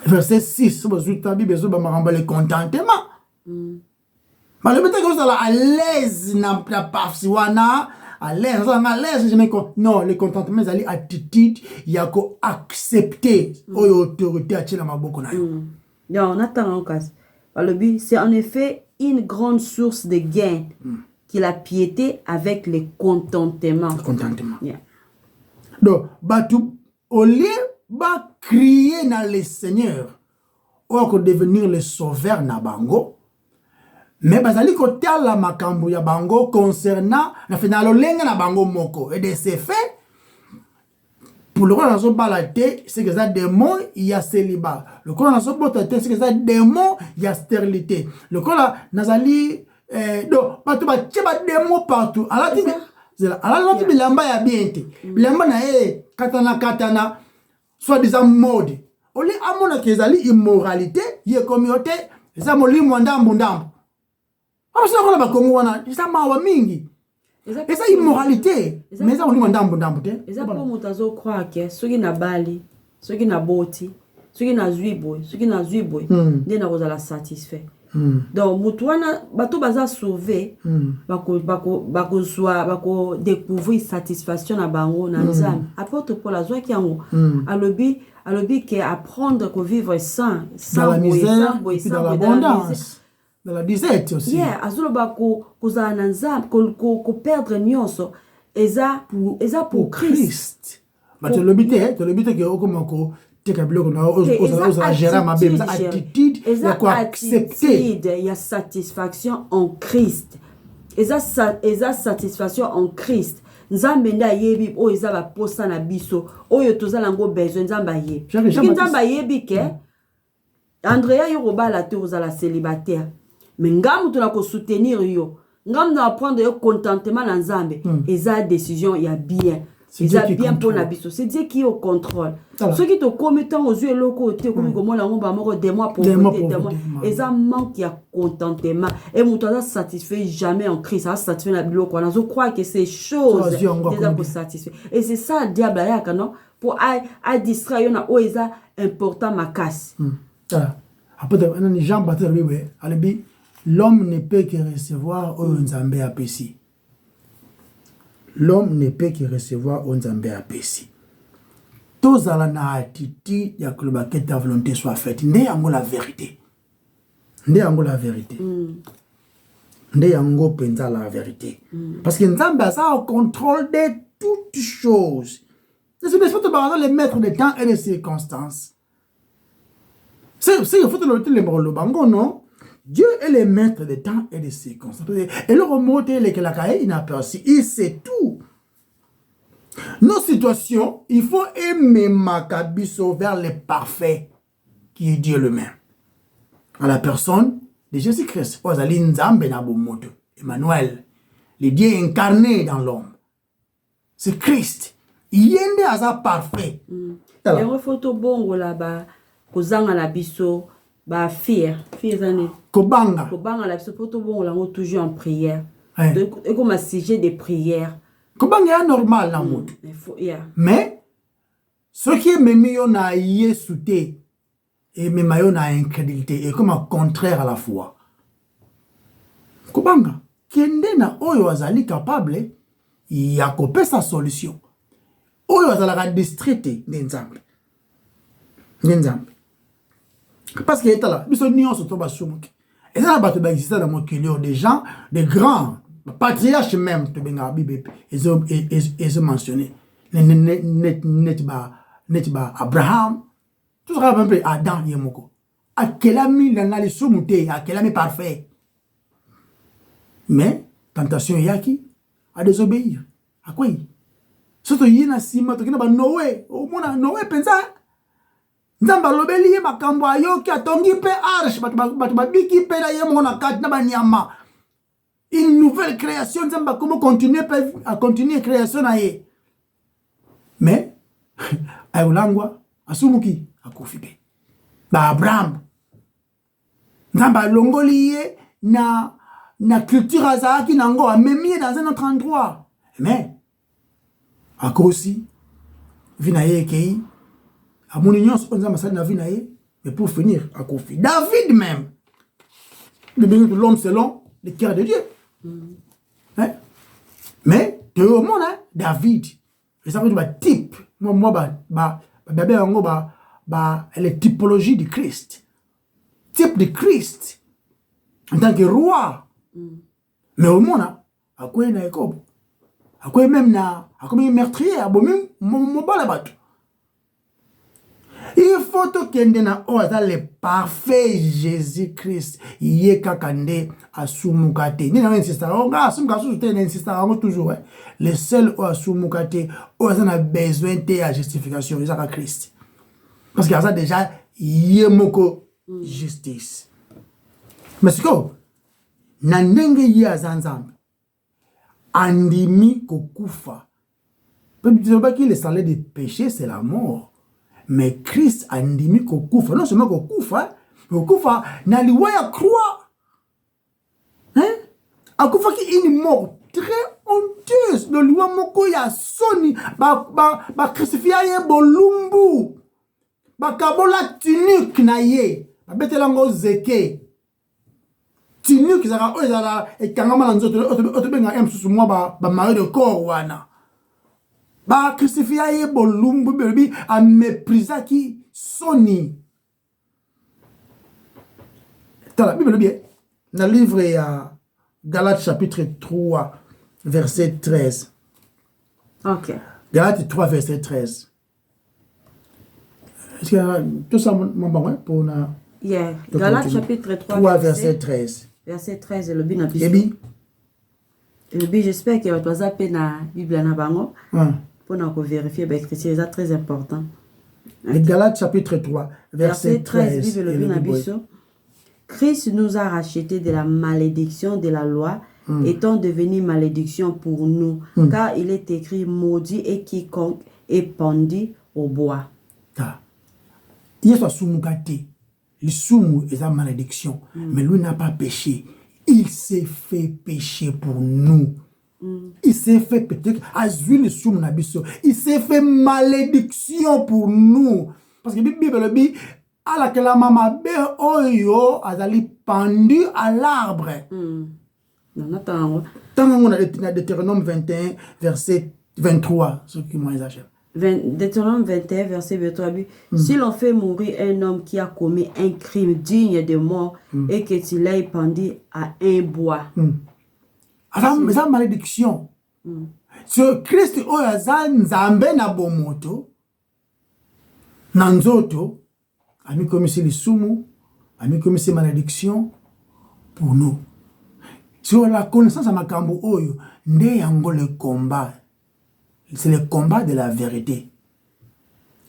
Speaker 1: verset 6 la Bible zo ba maramba le contentement mais le métier que ça à l'aise na parsi wana à l'aise jamais non le contentement c'est attitude ya ko accepter autorité à tela maboko na yo.
Speaker 2: Non, on attend en cas. Le but c'est en effet une grande source de gain qui la piété avec le contentement. Yeah.
Speaker 1: Donc batou au lieu ba crier dans le Seigneur ou devenir le sauveur na bango. Mais bazali ko tala makambo ya bango concernant na finalo lenga na bango moko et de ces faits pour le roi dans balate c'est que ça démon il y a célibat le roi dans botate c'est que ça démon il y a stérilité le roi nazali donc partout ba tcheba démon partout ala ti bilamba ya biente bilamba na katana soit disant mode oli amona kezali immoralité ye communauté ça molimo ndambo ça on va Congo wana ça mawa mingi et ça immoralité mais ça on dit ndambo te
Speaker 2: et ça pour mutazo croire que soki na bali soki na boti soki na zuiboy ndena kozala satisfait donc mutu wana bato baza sauver bako découvrir satisfaction na bango na nzambe apporte pour la joie qui yango alobi que apprendre à vivre sans
Speaker 1: la misère et dans l'abondance. Dans la disette aussi.
Speaker 2: Yeah, azoloba kozala na nzambe ko perdre nyonso eza pour Christ.
Speaker 1: Ba te lobite ke okomako te kabilo na oza gérer ma bébé attitude ya ko accepter
Speaker 2: ya satisfaction en Christ. Eza satisfaction en Christ. Nzambe nda yebi o eza ba posa na biso oyo tozala ngo besoin nzambe yebi. Nzambe yebi ke Andrea yoba la te ozala célibataire. Mais ngamu tu na ko soutenir yo ngamu na prendre yo contentement na nzambe eza décision ya bien eza bien pour na biso c'est Dieu qui est au contrôle ceux qui te commettent aux yeux loko te comme comme la ngomba moko des mois pour eza manque ya contentement et mutu aza satisfait jamais en Christ ça satisfait na biloko na zo croire que ces choses déjà pour satisfaire et c'est ça le diable ya non pour à distraire na o eza important makasi
Speaker 1: après Jean-Baptiste Bible alibi l'homme ne peut que recevoir au Nzambe apesi. L'homme ne peut que recevoir au Nzambe apesi. Tous à la attitude ya que ta volonté soit faite. Ndé yango la vérité. Ndé yango la vérité. Ndé yango penza la vérité. Parce que Nzambe a ça au contrôle de toutes choses. C'est ce que par les maîtres de temps et de circonstances. C'est il faut le bango non. Dieu est le maître des temps et des circonstances. Et le remonter les Kelakaï, il n'a pas aussi. Il sait tout. Nos situations, il faut aimer Makabiso vers le parfait qui est Dieu lui-même. À la personne de Jésus-Christ. Emmanuel, le Dieu incarné dans l'homme. C'est Christ. Il est à ça parfait.
Speaker 2: Il y a une photo bongo là-bas. Kozanga la biso. Ba fier zane
Speaker 1: kobanga
Speaker 2: la photo bon la toujours en prière et comme un sujet de prière
Speaker 1: kobanga est normal la mode mais ce qui est même on a yesouté et même on a incrédulité et comme un contraire à la foi kobanga kende na oyo azali capable ya kope sa solution oyo azala distraité n'enzambe parce que là biso nyonso to basumuki et ça bato ba exister dans mon cœur des gens des grands patriarches même to benga bible ils ont mentionné net ba Abraham tout ça un peu Adam yemoko akelami na le sumute akelami parfait mais tentation yaki à désobéir à quoi surtout yina sima to kina ba Noé au mona Noé pensa Nzamba lobeli ye makambo ayoki atongi pe arche batu babiki pe na ye mona kati na banyama une nouvelle création nzamba comment continuer à continuer création na ye mais ayulangwa asumuki akufi pe. Ba Abraham. Nzamba longoli ye na culture azaki nango amemi dans un autre endroit. Mais akosi vina ye kei amoni nyonso onza masali na vina ye, mais pour finir akufi. David même. L'homme selon le cœur de Dieu. Hein? Mais tu es au monde, hein? David. Et ça veut dire type. La typologie du Christ. Type de Christ. En tant que roi. Mais au monde, à quoi il y a à quoi même na à quoi meurtrier, à quoi même mon balabat. Il faut que na le parfait Jésus-Christ yé kakande asumukate ni na insista on asumuka sous insista toujours le seul o asumukate o a besoin de la justification de Christ parce qu'il y a déjà yé moko justice mais c'est quoi na ndenge yé azanzambe andimi kokufa peut dire que le salaire du péché c'est la mort. Mais Christ a ndimi kokufa, non seulement kokufa, mais kokufa na liwa ya croix. Hein? Akufa ki une mort très honteuse. Le liwa moko ya soni, ba crucifia ye bolumbu. Ba kabola tunique na ye. Ba betelango zeke. Tunique zara o zara e kangama na nzoto otobenga emsusu mwa ba mari de corps wana. Ba crucifia ye bolumbu bebi a méprisa qui soni. Dans la Bible bien. Dans le livre Galates chapitre 3 verset 13.
Speaker 2: OK.
Speaker 1: Galates 3 verset 13. Est-ce que tout ça mon bon pour na
Speaker 2: Yeah, Galates chapitre
Speaker 1: 3 verset 13.
Speaker 2: Verset 13 le bin abiso. Le bin j'espère que tu vas appeler na Bible na bango. Pour nous vérifier, c'est très important.
Speaker 1: Les Galates chapitre 3, verset 13.
Speaker 2: Christ nous a rachetés de la malédiction de la loi, étant devenu malédiction pour nous, car il est écrit maudit et quiconque est pendu au bois.
Speaker 1: Il y a soumugate, le soumou est la malédiction, mais lui n'a pas péché. Il s'est fait pécher pour nous. Il s'est fait peut-être il s'est fait malédiction pour nous. Parce que la Bible dit à laquelle la maman oyo azali pendu à l'arbre. Tant qu'on a Deutéronome 21 verset 23, ce qui m'ont exagéré.
Speaker 2: Deutéronome 21 verset 23. Si l'on fait mourir un homme qui a commis un crime digne de mort et que tu l'aies pendu à un bois.
Speaker 1: Mais ça malédiction. Sur Christ oyaza nzambe na bomoto nanzoto ami commis les sumu, ami commis malédiction pour nous. Sur la connaissance à makambo oyo nde yango le combat. C'est le combat de la vérité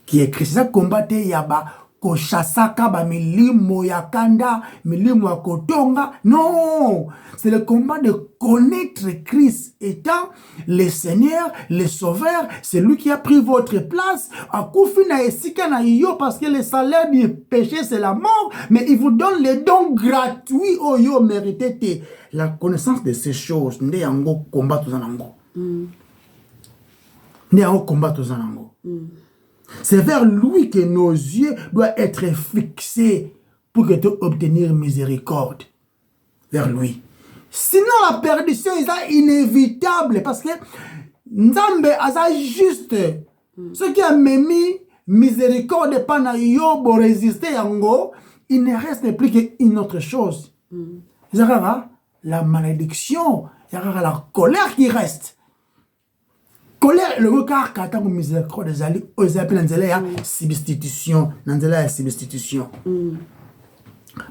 Speaker 1: qui est Christ. Ça combattre yaba ko chasaka ba milimo yakanda milimo akotonga. Non, c'est le combat de connaître Christ étant le Seigneur, le Sauveur. C'est lui qui a pris votre place. Akufina esika na yo parce que le salaire du péché c'est la mort, mais il vous donne les dons gratuits au yo mérité. La connaissance de ces choses, nde yango combat tous nango. Nde yango combat tous nango. C'est vers lui que nos yeux doivent être fixés pour que tu obtenir miséricorde. Vers lui. Sinon, la perdition est inévitable parce que Nzambe a juste ce qui a mis miséricorde pana yo pour résister yango, il ne reste plus qu'une autre chose. La malédiction, la colère qui reste. Colère, le regard quand on miséricorde des alliés, aux appels substitution, substitution.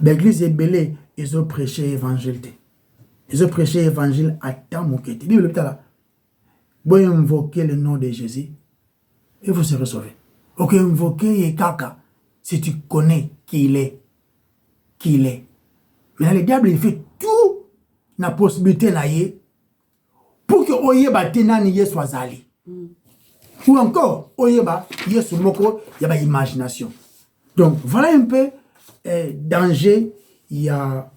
Speaker 1: L'église est belle, ils ont prêché l'évangile. Ils ont prêché l'évangile à tant mon quête. Bible là. Vous invoquez le nom de Jésus et vous serez sauvés. Ok, invoquez Kaka si tu connais qui il est. Qui il est. Mais le diable, il fait tout la possibilité là pour que oyeba tenani yesu azali. Ou encore oyeba yesu moko yaba imagination. Donc, voilà un peu danger, il y a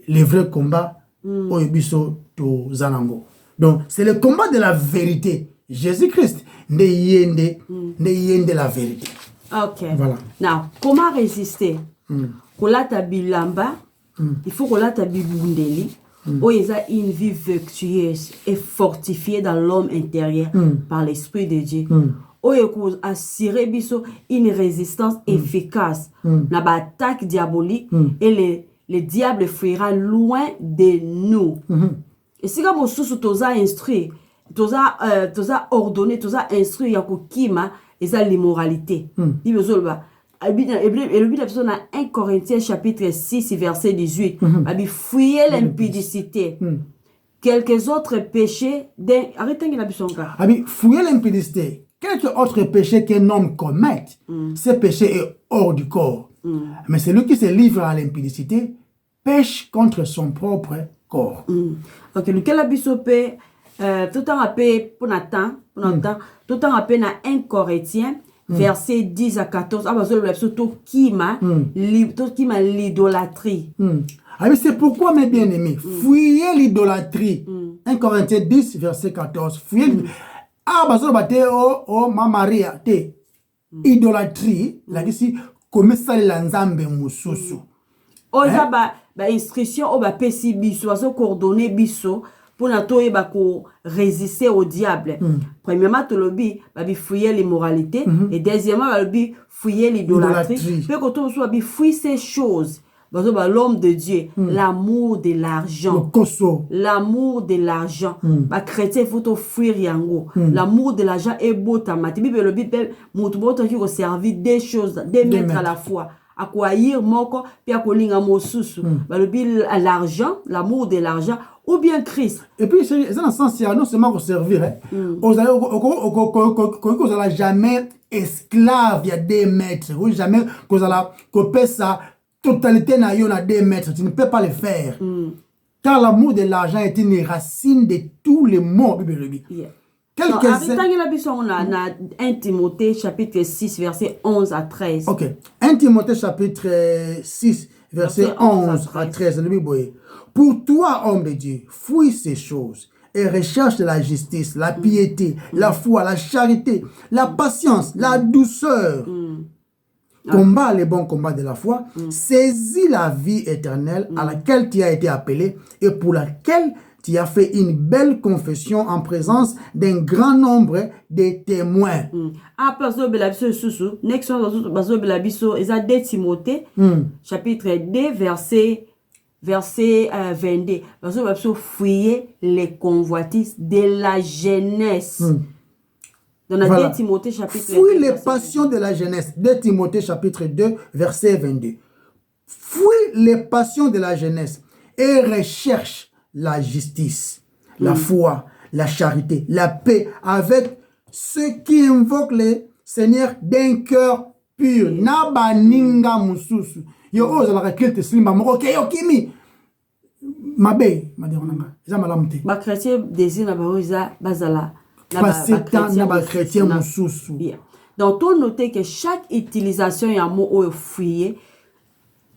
Speaker 1: les vrais combats au Ebiso to Zanango. Donc, c'est le combat de la vérité. Jésus-Christ, ne yende la vérité.
Speaker 2: Ok.
Speaker 1: Voilà.
Speaker 2: Now, comment résister? Kolata bilamba, il faut kolata bibundeli. Où il y a une vie vertueuse et fortifiée dans l'homme intérieur par l'Esprit de Dieu. Où il y a assurer une résistance efficace dans l'attaque diabolique et le diable fuira loin de nous. Et si vous avez instruit, vous avez ordonné, vous avez instruit, il y a l'immoralité. Il y a et le but de dans 1 Corinthiens chapitre 6 verset 18. Fuyez l'impudicité. Quelques autres péchés.
Speaker 1: Fuyez l'impudicité. Quelques autres péchés qu'un homme commette, ce péché est hors du corps. Mais celui qui se livre à l'impudicité pêche contre son propre corps.
Speaker 2: Ok, lequel a bisopé tout en appelé pour Nathan, tout en appelé dans 1 Corinthiens. Verset 10 à 14. Tout qui m'a l'idolâtrie.
Speaker 1: C'est pourquoi, mes bien-aimés, fuyez l'idolâtrie. 1 Corinthiens 10, verset 14. Fuyez. Ma Maria, te. Idolâtrie, là, ici, comme ça, l'anzambe mususu.
Speaker 2: Oza ba instruction, ba pesi biso, azo coordonner biso. Pour résister au diable. Premièrement, tu le fouiller l'immoralité. Et deuxièmement, tu fouiller l'idolâtrie. Puis quand tu fouiller ces choses, l'homme de Dieu, l'amour de l'argent. L'amour de l'argent. Les chrétiens, il faut fuir yango. L'amour de l'argent est beau. La Bible, il servir des choses, des maîtres à la fois. À quoi ir moko, puis à quoi linga mosusu. L'argent, l'amour de l'argent. Ou bien Christ.
Speaker 1: Et puis, c'est dans le sens, c'est non seulement pour servir. Vous n'allez jamais esclave, il y a des maîtres. Vous jamais vous allez couper sa totalité à des maîtres. Tu ne peux pas le faire. Car l'amour de l'argent est une racine de tous les maux.
Speaker 2: On a 1 Timothée chapitre 6, verset 11 à 13.
Speaker 1: Ok. 1 Timothée chapitre 6, verset 11 à 13. Pour toi, homme de Dieu, fouille ces choses et recherche la justice, la piété, la foi, la charité, la patience, la douceur. Combat les bons combats de la foi. Saisis la vie éternelle à laquelle tu as été appelé et pour laquelle tu as fait une belle confession en présence d'un grand nombre de témoins.
Speaker 2: Chapitre 2, verset 22. Fouiller les convoitises de la jeunesse. Dans la 2 Timothée chapitre 2.
Speaker 1: Fouille les passions de la jeunesse. 2 Timothée chapitre 2, verset 22. Fouille les passions de la jeunesse et recherche la justice, la foi, la charité, la paix avec ceux qui invoquent le Seigneur d'un cœur pur. Naba ninga mususu. Yo oza la kilte slimba moko ke yo kimi. Mabe, maderonanga. Za malamte.
Speaker 2: Ba chrétien désir na ba bazala.
Speaker 1: Ba chrétien mususu.
Speaker 2: Donc, on note que chaque utilisation y a mot au fouiller,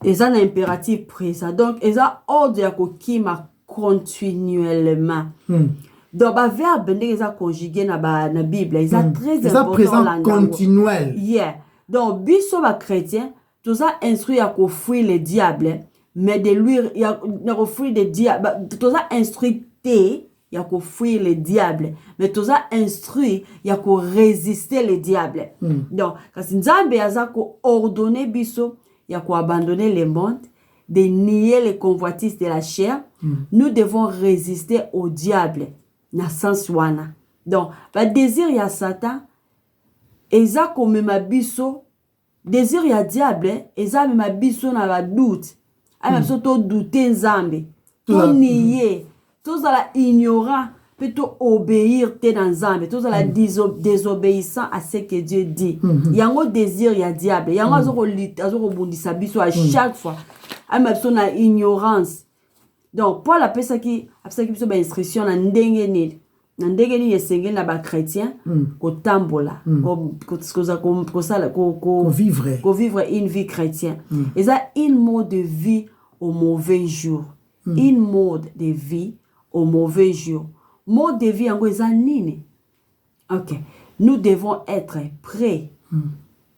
Speaker 2: ils ont un impératif présent. Donc, ils ont ordre qui m'a continuellement. Donc, le verbe ils ont conjugué dans la Bible, ils ont très important.
Speaker 1: Présent continuel.
Speaker 2: Yeah. Donc, biso ba chrétien, tout ça instruit à fuir le diable, mais de lui, il y a fuir le diable, tout ça instruit il y a fuir le diable, mais tout ça instruit il y a résister le diable. Donc, quand Nzambe a ordonné biso, il y a abandonner le monde, de nier les convoitises de la chair, nous devons résister au diable. Na sens wana. Donc, le désir il y a Satan, et ça comme ma biso, désir il y a diable, et ça ma biso na ba doute. Même surtout douter Nzambe, tout nier, tout ça ignorant, plutôt obéir te dans Nzambe, tout ça désobéissant à ce que Dieu dit. Il y a un désir il y a diable, il y a un azoko bundisa biso à chaque fois. Même sur na ignorance. Donc, Paul appelle ça qui biso ba instruction na ndenge nini. ndenge ni esengeli na ba chrétien kotambola vivre une vie chrétienne. Et ça une mode de vie au mauvais jour. Une mode de vie au mauvais jour. Mode de vie en eza nini? OK. Nous devons être prêts.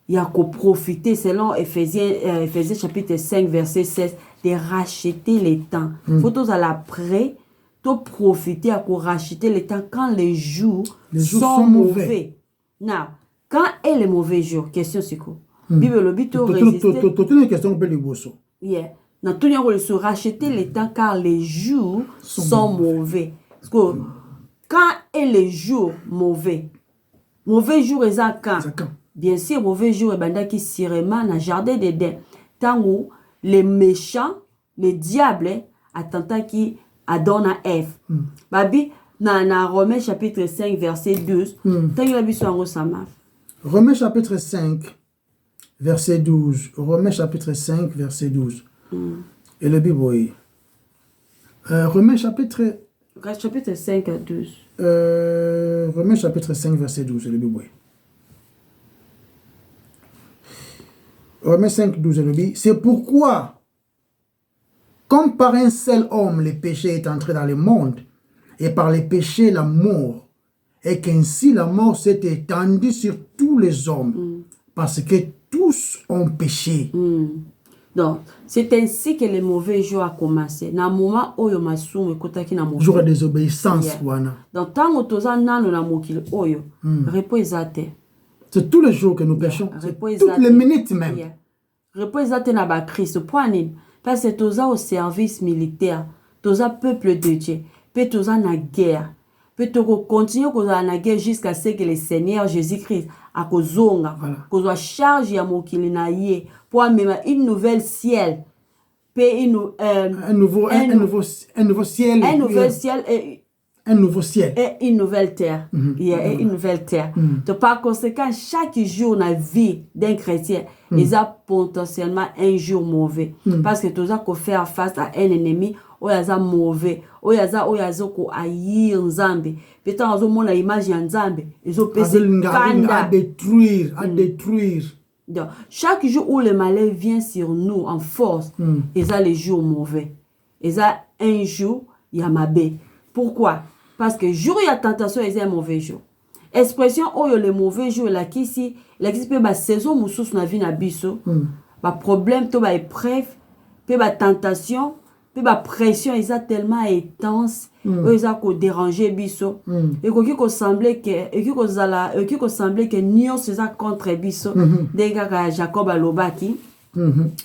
Speaker 2: Il y a qu'à profiter selon Éphésiens chapitre 5 verset 16 de racheter les temps. Faut tous à la prêt de profiter à racheter les temps quand les jours sont mauvais. Now, quand est le mauvais jour? Question c'est quoi? Bible le but résister.
Speaker 1: Une question peut les bosso.
Speaker 2: Yeah. Na tout le monde se racheter les temps car les jours sont mauvais. Parce que quand est le jour mauvais? Mauvais jour est à quand? Bien sûr, mauvais jour est banda qui sirema na jardin d'Éden. Tant où les méchants, les diables, attentat qui Adam à Ève. Babi, na Romains chapitre 5, verset 12. Tant qu'il a vu sur un sama.
Speaker 1: Romains chapitre 5, verset 12. Romains chapitre 5, verset 12. Et le Bible, oui. Romains chapitre
Speaker 2: 5 à 12.
Speaker 1: Romains chapitre 5, verset 12. Et le Bible, oui. Romains 5, 12. Et le Bible. C'est pourquoi, comme par un seul homme, le péché est entré dans le monde, et par le péché, la mort, et qu'ainsi la mort s'est étendue sur tous les hommes, parce que tous ont péché.
Speaker 2: Donc, c'est ainsi que le mauvais jour a commencé. Na moment oyo masumu ekotaki na mokili.
Speaker 1: Jour de désobéissance, wana.
Speaker 2: Donc, tant que toza nano na mokili oyo, repos ezate.
Speaker 1: C'est tous les jours que nous péchons. C'est toutes les minutes même.
Speaker 2: Repos ezate na ba Christ. Point nini? Parce que toza au service militaire, toza peuple de Dieu, pe toza na guerre. Pe toko continuer kozala na guerre jusqu'à ce que le Seigneur Jésus-Christ a kozonga, kozwa charge ya mokili na ye pour amener une nouvelle ciel,
Speaker 1: un nouveau ciel.
Speaker 2: Un nouvel ciel et
Speaker 1: un nouveau ciel.
Speaker 2: Et une nouvelle terre. Et une nouvelle terre. Donc, par conséquent, chaque jour dans la vie d'un chrétien, il y a potentiellement un jour mauvais. Parce que tu as faire face à un ennemi, ou il y a mauvais, ou il y a haïr Nzambe. Peut-être que mon image de Nzambe, ils ont passé
Speaker 1: à détruire.
Speaker 2: Donc, chaque jour où le malheur vient sur nous en force, il y a les jours mauvais. Il y a un jour, il y a ma baie. Pourquoi? Parce que jour il y a tentation, il y a un mauvais jour. Expression oh le mauvais jour là qui si la qui peut ba saison mususu na vie na biso, ba problème to ba épreuve, peut ba tentation, peut ba pression ils a tellement intense, ils a ko déranger biso. Et ko semblait que nion c'est ça contre biso, denga Jacob alobaki.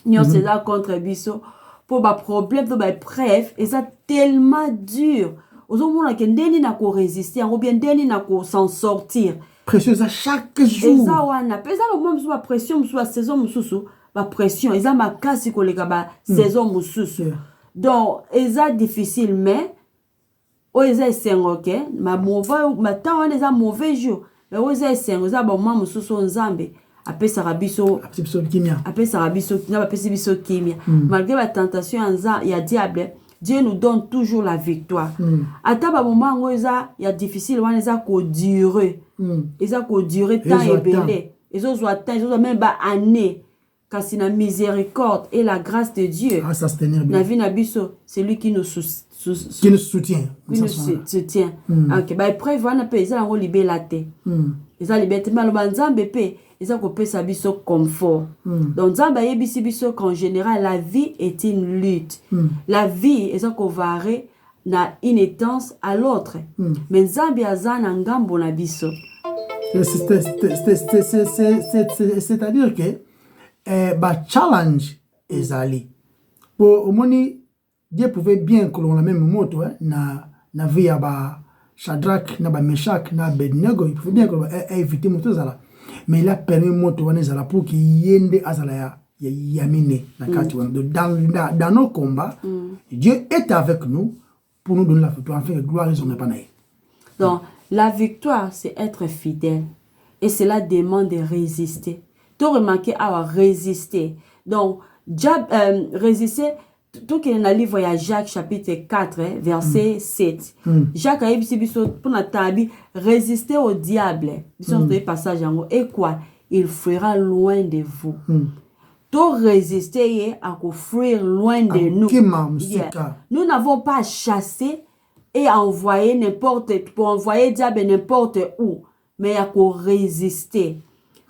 Speaker 2: Nion c'est ça contre biso pour ba problème to ba épreuve, ils a tellement dur. Ozomona ke ndeni na ko résister ou bien ndeni na ko s'en sortir
Speaker 1: précieux à chaque jour
Speaker 2: eza wana pesa ba mwa msusu pression msusu a saison msusu ba pression eza makasi koleka ba saison msusu donc eza difficile mais o eza esengo ke ma temps eza mauvais jour mais o eza esengo eza ba mwa msusu Nzambe apesa rabiso kimia malgré la tentation ya diable. Dieu nous donne toujours la victoire. À tel moment où il y a difficile, il y a qu'au durer. Il y a qu'au durer temps et belé. Il y a même pas année. Car c'est la miséricorde et la grâce de Dieu. La vie n'abisso, c'est lui qui nous
Speaker 1: soutient.
Speaker 2: Qui nous soutient. Ok, bah après il va na paix, ils ont libéré la tête. Ils ont libéré mal au Nzambe paix. Ils ont coupé sa vie sur confort. Donc, Nzambe yebisi biso qu'en général, la vie est une lutte. La vie, ils ont covaré na une étance à l'autre. Mais Nzambe azana ngambo na biso.
Speaker 1: C'est-à-dire que ba challenge ezali. Pour au moins Dieu pouvait bien que l'on la même moto na vie ya ba Shadrach na ba Meshach na Abednego, il pouvait bien que l'on éviter moto zala. Mais il a permis moto wanezala pour qu'il yende azala ya yamine na kati wana. Dans nos combats, Dieu est avec nous pour nous donner la victoire. Enfin, gloire ils ont pas naï.
Speaker 2: Donc la victoire c'est être fidèle et cela demande de résister. Tu remarqué à résister. Donc résister tout qui est dans le livre, il y a Jacques chapitre 4, verset 7. Jacques a dit, pour résister au diable. Passage, et quoi? Il fuira loin de vous. Tout résister à fuir loin de nous. Yeah. Nous n'avons pas chassé et envoyé pour envoyer diable n'importe où. Mais il y a qu'à résister.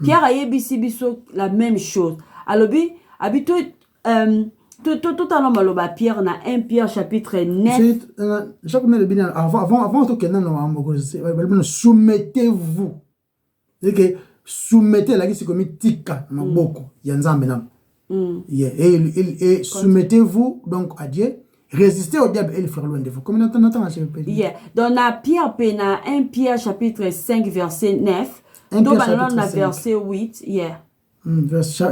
Speaker 2: Pierre a dit la même chose. Alors, tout à l'heure, Pierre, on a 1 Pierre chapitre 9.
Speaker 1: Avant tout soumettez-vous. Soumettez la qui comme tika maboko yanzambe nam. Et soumettez-vous donc à Dieu. Résistez au diable et le faire loin de vous. Comme nous entendons.
Speaker 2: Donc, Pierre, 1 Pierre chapitre 5, verset 9. Donc, verset 8.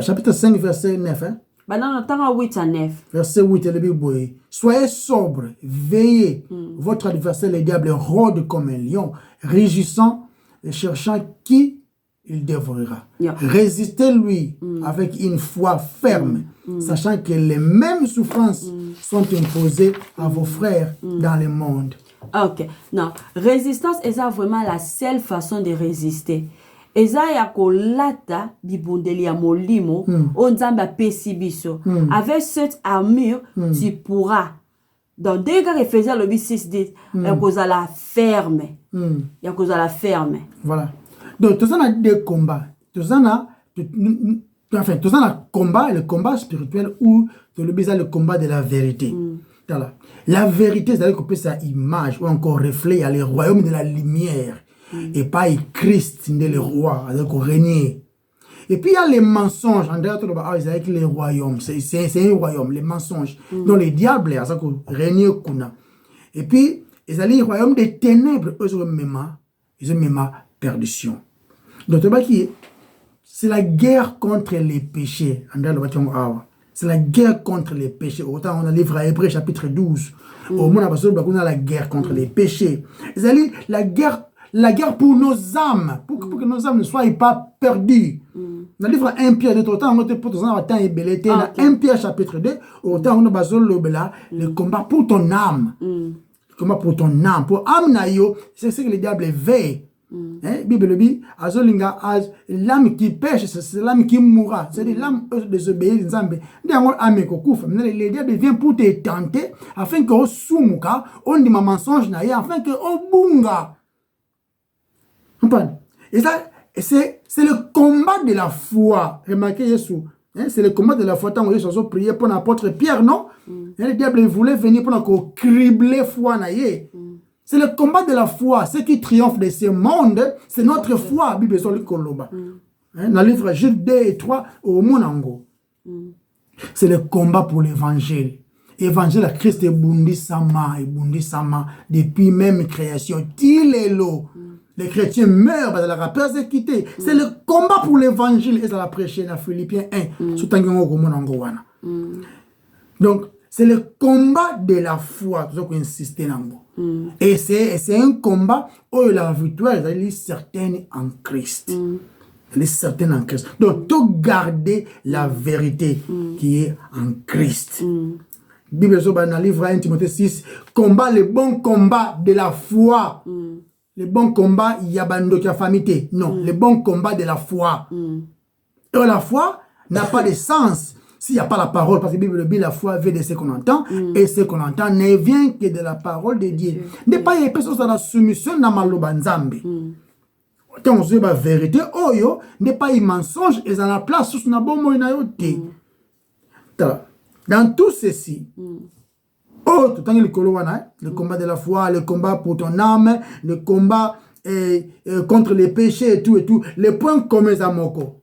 Speaker 1: Chapitre 5, verset 9.
Speaker 2: Non, 8 à 9.
Speaker 1: Verset 8, le Bible. Soyez sobre, veillez. Votre adversaire, le diable, rôde comme un lion, rugissant et cherchant qui il dévorera. Résistez-lui avec une foi ferme, sachant que les mêmes souffrances sont imposées à vos frères dans le monde.
Speaker 2: Ok. Non. Résistance est vraiment la seule façon de résister. Eza ya kolata bibundeli ya molimo onzamba pesibiso. Avec cette armure, tu pourras. Dans deux cas, Ephésiens le 6 dit, il y a cause à la ferme. Il y a cause à la ferme.
Speaker 1: Voilà. Donc, tout ça a deux combats. Tout ça a combat, le combat spirituel ou le combat de la vérité. La vérité, c'est-à-dire qu'on peut sa image ou encore reflet, il y a le royaume de la lumière. Et pas Christ, le roi, c'est-à-dire qu'on règne. Et puis il y a les mensonges. André, c'est avec les royaumes. C'est un royaume, les mensonges. Donc les diables, c'est-à-dire qu'on règne. Et puis, il y a le royaume des ténèbres. Ils ont même perdition. Donc, c'est la guerre contre les péchés. C'est la guerre contre les péchés. Autant on a le livre à Hébreux chapitre 12. Au moins, on a la guerre contre les péchés. C'est la guerre pour nos âmes. Pour que nos âmes ne soient pas perdues. Dans le livre 1 Pierre, autant on a dans 1 Pierre chapitre 2, autant on a le combat pour ton âme. Le combat pour ton âme. Pour âme, c'est ce que le diable veille. Bible dit, l'âme qui pêche, c'est l'âme qui mourra. C'est-à-dire l'âme désobéit. Le diable vient pour te tenter afin que soumuka, on dit ma mensonge afin que bunga. Et ça, c'est le combat de la foi. Remarquez Jésus. C'est le combat de la foi. Tant que Jésus prié pour l'apôtre Pierre, non? Le diable voulait venir pour cribler la foi. C'est le combat de la foi. Ce qui triomphe de ce monde, c'est notre foi. Bible sur le Koloba. Dans le livre Jude 2 et 3, au Monango. C'est le combat pour l'évangile. Évangile à Christ et Bundi Sama depuis même création. Tilelo. Les chrétiens meurent parce qu'ils ont persécuté. C'est le combat pour l'évangile. Et ça l'a prêché dans Philippiens 1. Donc, c'est le combat de la foi. C'est ça qu'on insiste. Et c'est un combat où la victoire est certaine en Christ. Elle est certaine en Christ. Donc, tout garder la vérité qui est en Christ. Bible dans le livre 1 Timothée 6, combat le bon combat de la foi. Le bon combat, il y a bando qui a famité. Non, le bon combat de la foi. Et la foi n'a pas de sens s'il n'y a pas la parole. Parce que la Bible dit la foi vient de ce qu'on entend. Et ce qu'on entend ne vient que de la parole de Dieu. N'est pas une personne dans la soumission dans maloba nzambe. Quand on se dit la vérité, oyo n'est pas un mensonge et ça n'a place sur na bon moyen yote. Dans tout ceci, tout le combat de la foi, le combat pour ton âme, le combat contre les péchés et tout, les points communs à Moko.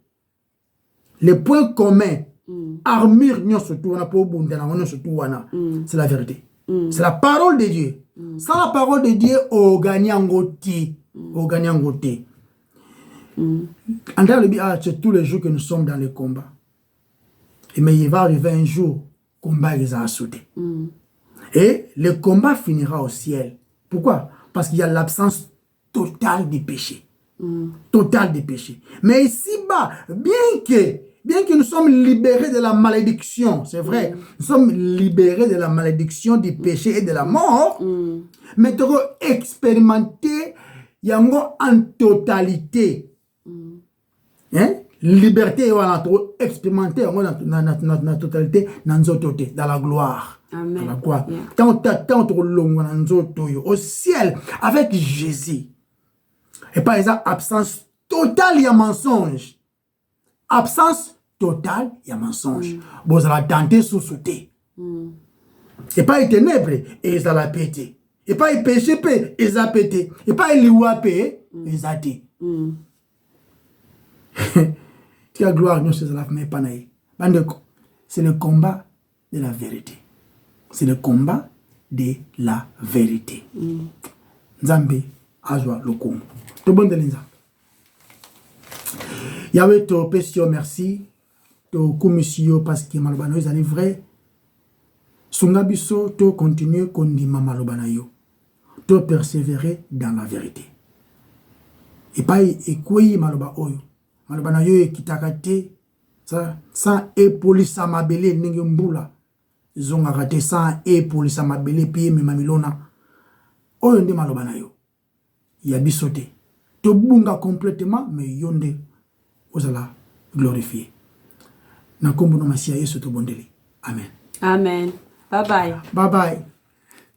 Speaker 1: Les points communs, armure, c'est la vérité. C'est la parole de Dieu. Sans la parole de Dieu, au gagnangoté. André le dit, c'est tous les jours que nous sommes dans le combat. Mais il va arriver un jour, combat les a sauté. Et le combat finira au ciel. Pourquoi? Parce qu'il y a l'absence totale des péchés. Totale des péchés. Mais ici-bas, bien que Bien que nous sommes libérés de la malédiction, c'est vrai, nous sommes libérés de la malédiction du péché et de la mort, mais tu as expérimenté yango en totalité. Hein? Liberté, voilà, tu as expérimenté yango na totalité, dans la gloire.
Speaker 2: Amen.
Speaker 1: Dans la gloire. Tant au ciel, avec Jésus. Et par exemple, absence totale, il y a mensonge. Absence totale, il y a mensonge. Bon, ça va tenter sous sauter. Et pas les ténèbres, et ça l'a pété. Et pas les péchés, et ça a pété. Et pas les lois, et ça a été. Qui a gloire, nous, c'est la famille Panaï. C'est le combat de la vérité. C'est le combat de la vérité. Nzambe, Azwa, Lokum. Tout bon de l'Inza. Yahweh, to pesio merci. To kumisio parce que malobano is vrai. Sunga biso to continuer kondima malobana yo. To persévérer dans la vérité. Et pas ekoi maloba oyo. Malobana yo ekitakate ça sans epolisa mabele ndenge mbula. Zonga kate sans epolisa mabele pied me mamilona. Oyo nde malobana yo. Ya bisote. To bunga complètement mais yonde osala glorifié. Na kombo no masia Yesu to bondeli. Amen.
Speaker 2: Amen. Bye bye.
Speaker 1: Bye bye.